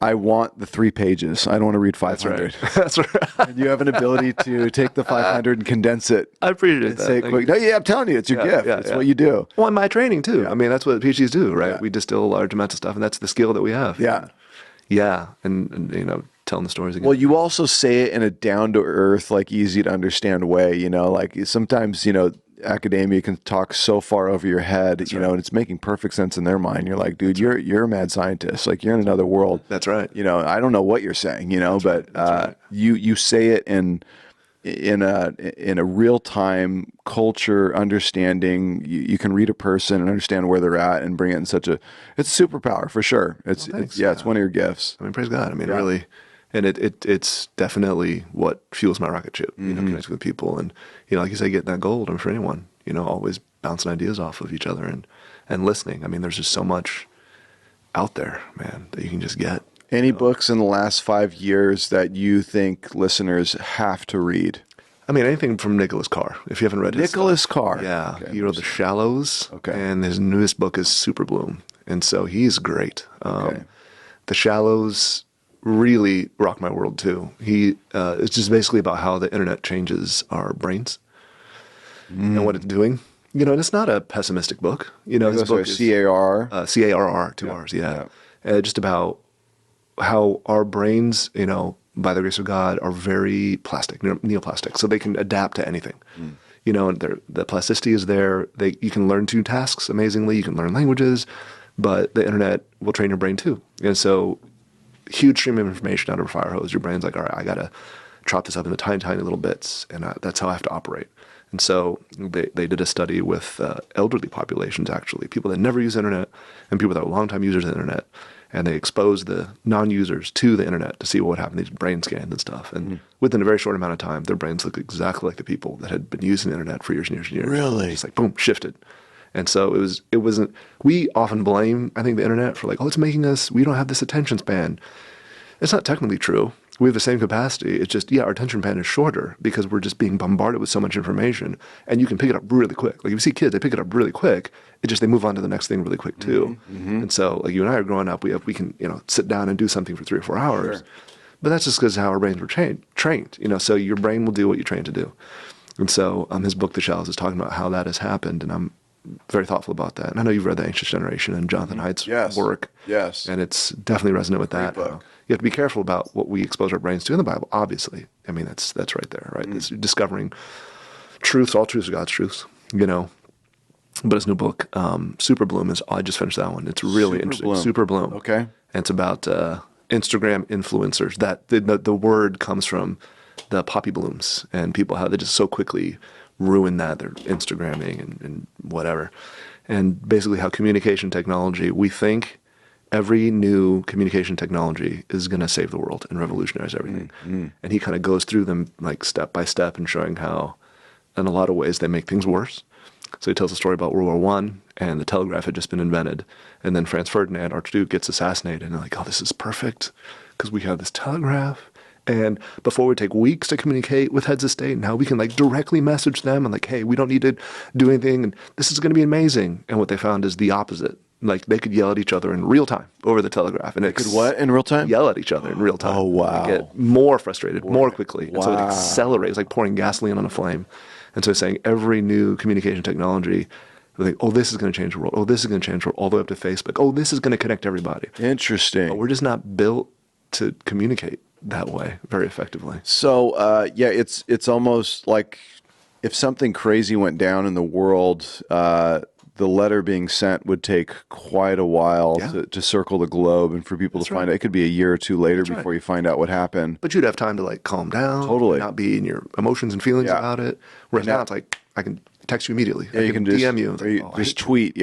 I want the 3 pages. I don't want to read 500. That's right. And you have an ability to take the 500 and condense it. I appreciate that. Say it quick. No, I'm telling you, it's your gift. It's what you do. Well, in my training too. I mean, that's what PhDs do, right? We distill large amounts of stuff, and that's the skill that we have. Yeah. Yeah. And telling the stories again. Well, you also say it in a down-to-earth, like easy to understand way, like sometimes, academia can talk so far over your head, and it's making perfect sense in their mind. You're like, dude, you're a mad scientist. Like, you're in another world. That's right. I don't know what you're saying, but you say it in a real time culture understanding. You can read a person and understand where they're at and bring it in it's a superpower for sure. It's one of your gifts. I mean, praise God. I mean, really. And it's definitely what fuels my rocket ship, connecting with people. And, like you say, getting that gold, for anyone, always bouncing ideas off of each other and listening. I mean, there's just so much out there, man, that you can just get. Any books in the last 5 years that you think listeners have to read? I mean, anything from Nicholas Carr, if you haven't read his Nicholas Carr. Yeah. Okay. He wrote The Shallows. Okay. And his newest book is Super Bloom. And so he's great. Okay. The Shallows really rocked my world too. It's just basically about how the internet changes our brains and what it's doing. And it's not a pessimistic book. This book is C-A-R? C-A-R-R, 2 R's, yeah. Just about how our brains, by the grace of God, are very plastic, neoplastic, so they can adapt to anything. And the plasticity is there. You can learn 2 tasks amazingly. You can learn languages, but the internet will train your brain too. And so huge stream of information out of a fire hose. Your brain's like, all right, I got to chop this up into tiny, tiny little bits, and that's how I have to operate. And so they did a study with elderly populations, actually, people that never use the internet and people that are longtime users of the internet. and they exposed the non-users to the internet to see what would happen, these brain scans and stuff. And within a very short amount of time, their brains looked exactly like the people that had been using the internet for years and years and years. Really? Just like, boom, shifted. And so it wasn't, we often blame, I think, the internet for like, oh, it's making us, we don't have this attention span. It's not technically true. We have the same capacity. It's just, our attention span is shorter because we're just being bombarded with so much information, and you can pick it up really quick. Like if you see kids, they pick it up really quick. It just, they move on to the next thing really quick too. And so like you and I are growing up, we can, sit down and do something for 3 or 4 hours. Sure. But that's just because how our brains were trained, so your brain will do what you train to do. And so his book, The Shallows, is talking about how that has happened, and I'm very thoughtful about that. And I know you've read The Anxious Generation and Jonathan Haidt's work. Yes. And it's definitely resonant with that. Book. You have to be careful about what we expose our brains to in the Bible, obviously. I mean, that's right there, right? It's discovering truths, all truths are God's truths, But his new book, Super Bloom, I just finished that one. It's really interesting. Super Bloom. Okay. And it's about Instagram influencers. That the word comes from the poppy blooms and people, how they just so quickly ruin that. They're Instagramming and whatever. And basically how communication technology, we think every new communication technology is going to save the world and revolutionize everything. And he kind of goes through them like step by step and showing how in a lot of ways they make things worse. So he tells a story about World War I, and the telegraph had just been invented. And then Franz Ferdinand, Archduke, gets assassinated. And they're like, oh, this is perfect because we have this telegraph. And before we take weeks to communicate with heads of state, now we can like directly message them and like, hey, we don't need to do anything. And this is going to be amazing. And what they found is the opposite. Like they could yell at each other in real time over the telegraph. And They could what in real time? Yell at each other in real time. Oh, wow. And get more frustrated, more quickly. Wow. And so it accelerates. It's like pouring gasoline on a flame. And so he's saying every new communication technology, like, oh, this is going to change the world. Oh, this is going to change the world, all the way up to Facebook. Oh, this is going to connect everybody. Interesting. But we're just not built to communicate that way very effectively. So, it's almost like if something crazy went down in the world, the letter being sent would take quite a while to circle the globe and for people to find out. It could be a year or two later before you find out what happened. But you'd have time to like calm down, not be in your emotions and feelings about it. Whereas now it's like, I can text you immediately. Yeah, I you can DM just, you. Like, just tweet,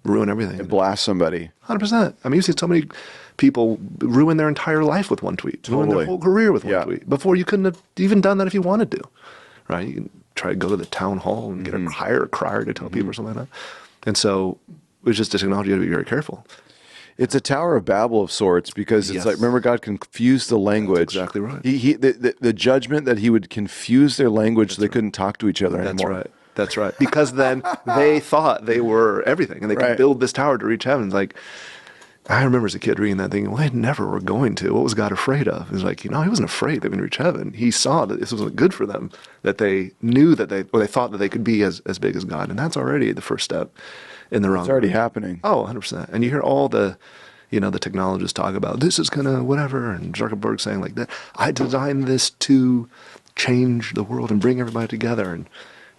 ruin everything. And blast somebody. 100%. I mean, you see so many people ruin their entire life with one tweet. Ruin their whole career with one tweet. Before you couldn't have even done that if you wanted to, right? You can try to go to the town hall and get a crier to tell people or something like that. And so it's just a technology you have to be very careful. It's a Tower of Babel of sorts because it's like, remember, God confused the language. That's exactly right. The judgment that he would confuse their language so they couldn't talk to each other anymore. That's right. Because then they thought they were everything and they could build this tower to reach heaven. Like, I remember as a kid reading that thinking, well, they never were going to. What was God afraid of? He was like, he wasn't afraid they would reach heaven. He saw that this wasn't good for them, that they knew that they thought that they could be as big as God. And that's already the first step in the wrong. It's already happening. Oh, 100%. And you hear all the technologists talk about this is going to whatever. And Zuckerberg saying like that, I designed this to change the world and bring everybody together. And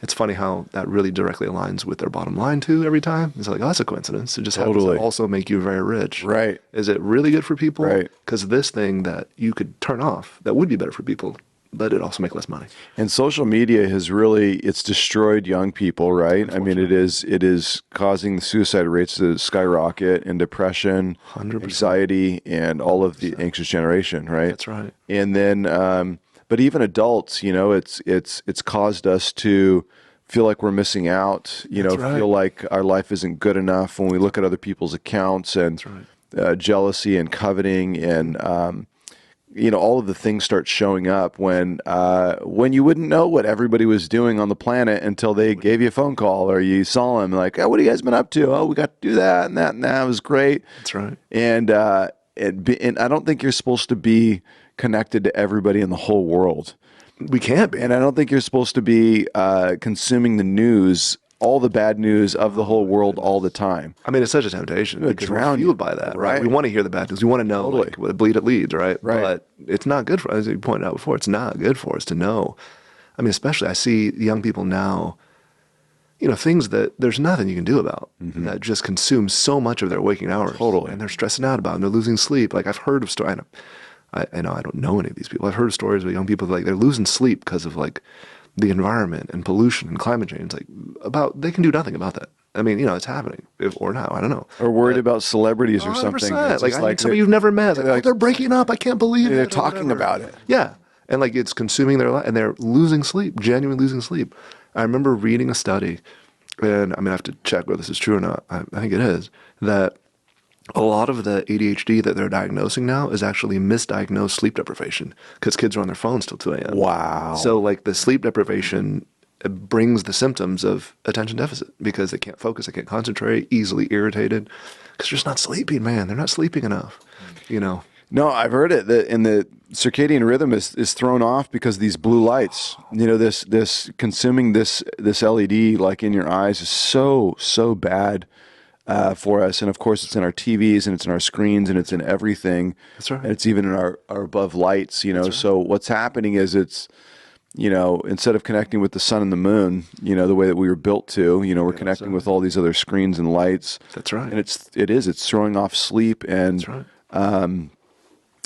it's funny how that really directly aligns with their bottom line too every time. It's like, oh, that's a coincidence. It just happens to also make you very rich. Right. Is it really good for people? Right. Because this thing that you could turn off, that would be better for people, but it also make less money. And social media has really, it's destroyed young people, right? I mean, it is causing the suicide rates to skyrocket and depression, 100%. Anxiety, and all of the anxious generation, right? That's right. And then, but even adults, it's caused us to feel like we're missing out, feel like our life isn't good enough when we look at other people's accounts and jealousy and coveting and, all of the things start showing up when you wouldn't know what everybody was doing on the planet until they gave you a phone call or you saw them like, oh, what have you guys been up to? Oh, we got to do that and that and that. It was great. That's right. And I don't think you're supposed to be connected to everybody in the whole world. We can't be. And I don't think you're supposed to be consuming the news, all the bad news of the whole world all the time. I mean, it's such a temptation because we're fueled by that, right? We want to hear the bad news. We want to know like, what bleed it leads, right? But it's not good for us. As you pointed out before, it's not good for us to know. I mean, especially I see young people now, things that there's nothing you can do about that just consume so much of their waking hours. Totally. And they're stressing out about it and they're losing sleep. Like I've heard of stories. I know I don't know any of these people. I've heard of stories of young people like they're losing sleep because of like the environment and pollution and climate change, like they can do nothing about that. I mean, it's happening, or now, I don't know. Or worried about celebrities or something. 100%. It's Like, just I need somebody you've never met. It's like, they're breaking up. I can't believe it. they're or talking whatever. about it. Yeah. And like it's consuming their life, and they're losing sleep, genuinely losing sleep. I remember reading a study, and I have to check whether this is true or not. I think it is, that a lot of the ADHD that they're diagnosing now is actually misdiagnosed sleep deprivation because kids are on their phones till 2 a.m. Wow. So like the sleep deprivation brings the symptoms of attention deficit because they can't focus, they can't concentrate, easily irritated because they're just not sleeping, man. They're not sleeping enough, No, I've heard it. And the circadian rhythm is thrown off because of these blue lights. This consuming this LED like in your eyes is so bad for us. And of course, it's in our TVs and it's in our screens and it's in everything. That's right. And it's even in our above lights. Right. So what's happening is it's instead of connecting with the sun and the moon, the way that we were built to, we're connecting with all these other screens and lights. That's right. And it's throwing off sleep. And That's right.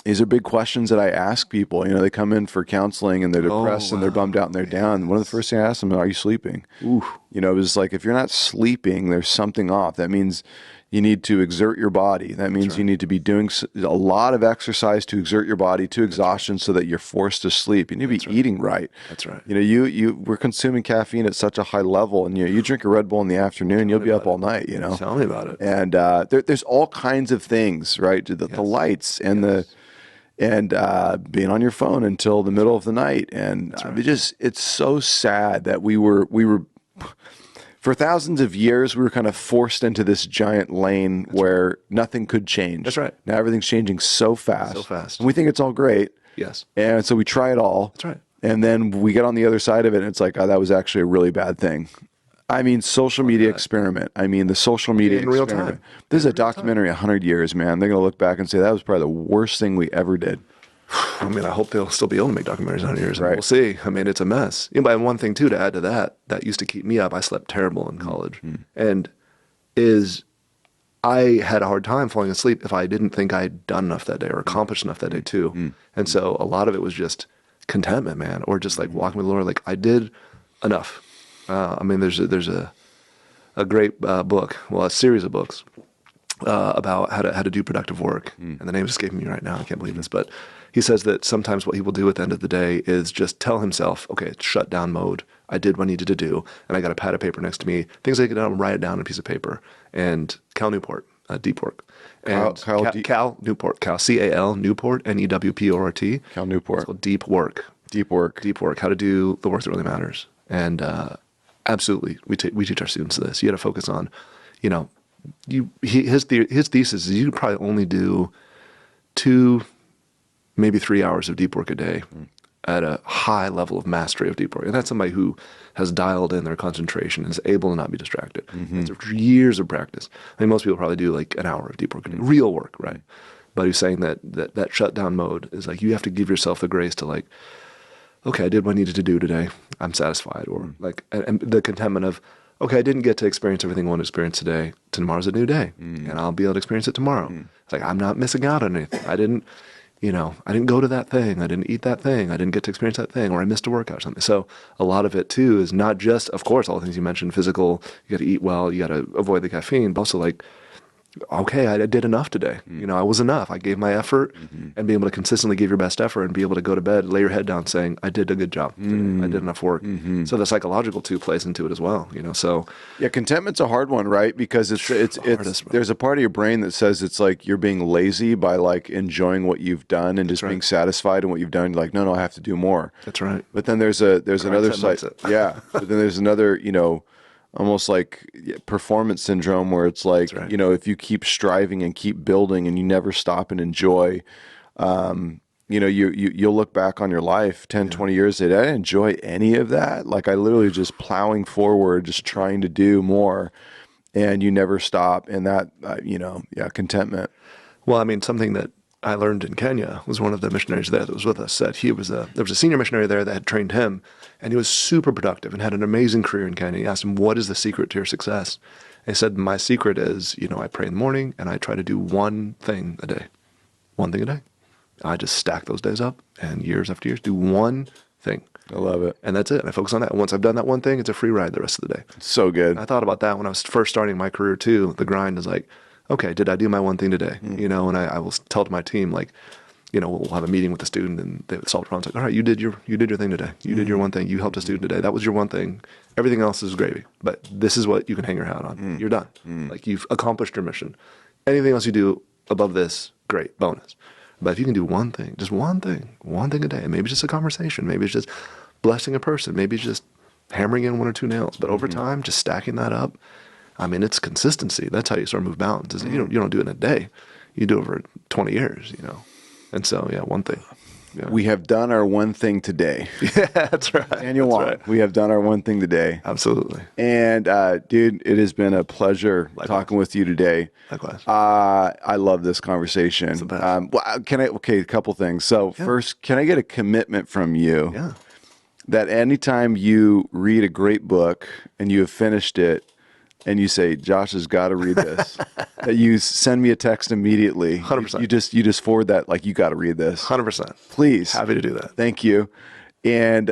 these are big questions that I ask people. They come in for counseling and they're depressed and they're bummed out and they're down. One of the first things I ask them, are you sleeping? Ooh. It was like, if you're not sleeping, there's something off. That means you need to exert your body. That means you need to be doing a lot of exercise to exert your body to exhaustion so that you're forced to sleep. You need to be eating right. That's right. We're consuming caffeine at such a high level, and you drink a Red Bull in the afternoon, you'll be up all night. Tell me about it. And there's all kinds of things, right? The lights and being on your phone until the middle of the night, and it's so sad that we were for thousands of years we were kind of forced into this giant lane where nothing could change. That's right. Now everything's changing so fast. So fast. And we think it's all great. Yes. And so we try it all. That's right. And then we get on the other side of it, and it's like, oh, that was actually a really bad thing. Social media experiment. The social media in real experiment. time. There's a documentary 100 years, man. They're going to look back and say that was probably the worst thing we ever did. I hope they'll still be able to make documentaries in 100 years. Right. We'll see. It's a mess. And one thing, too, to add to that used to keep me up. I slept terrible in college. And I had a hard time falling asleep if I didn't think I'd done enough that day or accomplished enough that day, too. And so a lot of it was just contentment, man, or just like walking with the Lord, like I did enough. There's a great book, a series of books about how to do productive work. And the name is escaping me right now. I can't believe this, but he says that sometimes what he will do at the end of the day is just tell himself, okay, it's shutdown mode. I did what I needed to do, and I got a pad of paper next to me. Things I get down, write it down on a piece of paper. And Cal Newport, deep work. And Cal Newport, C-A-L, Newport, N-E-W-P-O-R-T. Cal Newport. It's called Deep Work. Deep work. Deep work, how to do the work that really matters. And absolutely, we teach our students this. You got to focus on, his thesis is you probably only do 2, maybe 3 hours of deep work a day at a high level of mastery of deep work. And that's somebody who has dialed in their concentration and is able to not be distracted. It's years of practice. Most people probably do like an hour of deep work a day, real work, right? But he's saying that shutdown mode is like you have to give yourself the grace to like, okay, I did what I needed to do today. I'm satisfied. Or like, and the contentment of, okay, I didn't get to experience everything I want to experience today. Tomorrow's a new day, and I'll be able to experience it tomorrow. It's like I'm not missing out on anything. I didn't go to that thing. I didn't eat that thing. I didn't get to experience that thing, or I missed a workout or something. So a lot of it too is not just, of course, all the things you mentioned, physical. You got to eat well. You got to avoid the caffeine, but also like, okay, I did enough today. I was enough. I gave my effort, and being able to consistently give your best effort and be able to go to bed, lay your head down saying, I did a good job today. I did enough work. So the psychological too plays into it as well, so. Yeah, contentment's a hard one, right? Because there's a part of your brain that says it's like you're being lazy by like enjoying what you've done and just being satisfied in what you've done. You're like, no, I have to do more. That's right. But then there's another side. Yeah. But then there's another, almost like performance syndrome where it's like, if you keep striving and keep building and you never stop and enjoy, you'll look back on your life 10, 20 years later. I didn't enjoy any of that. Like I literally just plowing forward, just trying to do more, and you never stop. And that, contentment. Well, something that I learned in Kenya was one of the missionaries there that was with us said there was a senior missionary there that had trained him, and he was super productive and had an amazing career in Kenya. He asked him, what is the secret to your success? And he said, my secret is, I pray in the morning and I try to do one thing a day. One thing a day. I just stack those days up and years after years do one thing. I love it. And that's it. And I focus on that. And once I've done that one thing, it's a free ride the rest of the day. So good. I thought about that when I was first starting my career too. The grind is like, okay, did I do my one thing today? You know, and I will tell to my team, like, you know, we'll have a meeting with the student and they solve the problem. It's like, all right, you did your thing today. You did your one thing. You helped a student today. That was your one thing. Everything else is gravy. But this is what you can hang your hat on. You're done. Like, you've accomplished your mission. Anything else you do above this, great, bonus. But if you can do one thing, just one thing a day, maybe it's just a conversation, maybe it's just blessing a person, maybe it's just hammering in one or two nails. But over time, just stacking that up, I mean, it's consistency. That's how you sort of move mountains. You don't do it in a day. You do it over 20 years, you know. And so, yeah, one thing. Yeah. We have done our one thing today. Yeah, that's right. Daniel Wong, right. We have done our one thing today. Absolutely. And dude, it has been a pleasure talking with you today. Likewise. I love this conversation. It's the best. Well, a couple things. So first, can I get a commitment from you that anytime you read a great book and you have finished it, and you say, Josh has got to read this, that you send me a text immediately. 100%. You just forward that, like, you got to read this. 100%. Please. Happy to do that. Thank you. And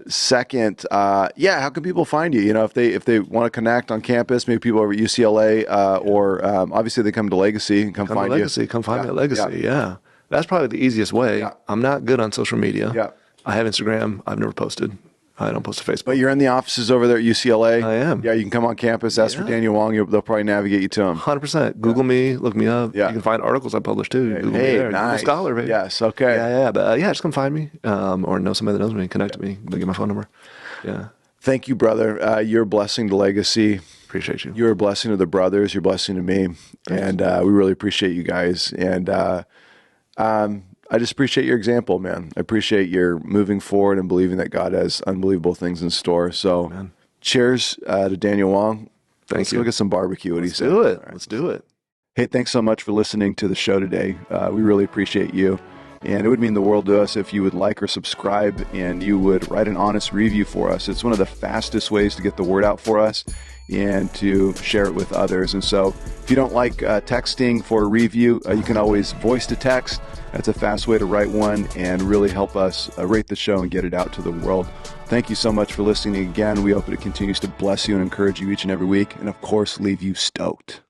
second, how can people find you? You know, if they want to connect on campus, maybe people over at UCLA, or obviously they come to Legacy and come find you. Come find me at Legacy. Yeah. That's probably the easiest way. Yeah. I'm not good on social media. Yeah. I have Instagram. I've never posted. I don't post to Facebook. But you're in the offices over there at UCLA. I am. Yeah, you can come on campus, ask for Daniel Wong. They'll probably navigate you to him. 100%. Google me, look me up. Yeah. You can find articles I publish too. Google me Hey, there. nice. Google Scholar, baby. Yes, okay. Yeah. But just come find me, or know somebody that knows me, connect with me. They'll get my phone number. Yeah. Thank you, brother. You're a blessing to Legacy. Appreciate you. You're a blessing to the brothers. You're a blessing to me. Thanks. And we really appreciate you guys. And I just appreciate your example, man. I appreciate your moving forward and believing that God has unbelievable things in store. So cheers to Daniel Wong. Let's go get some barbecue. What do you say? Do it. Right. Let's do it. Hey, thanks so much for listening to the show today. We really appreciate you. And it would mean the world to us if you would like or subscribe and you would write an honest review for us. It's one of the fastest ways to get the word out for us and to share it with others. And so if you don't like texting for a review, you can always voice to text. That's a fast way to write one and really help us rate the show and get it out to the world. Thank you so much for listening again. We hope it continues to bless you and encourage you each and every week. And of course, leave you stoked.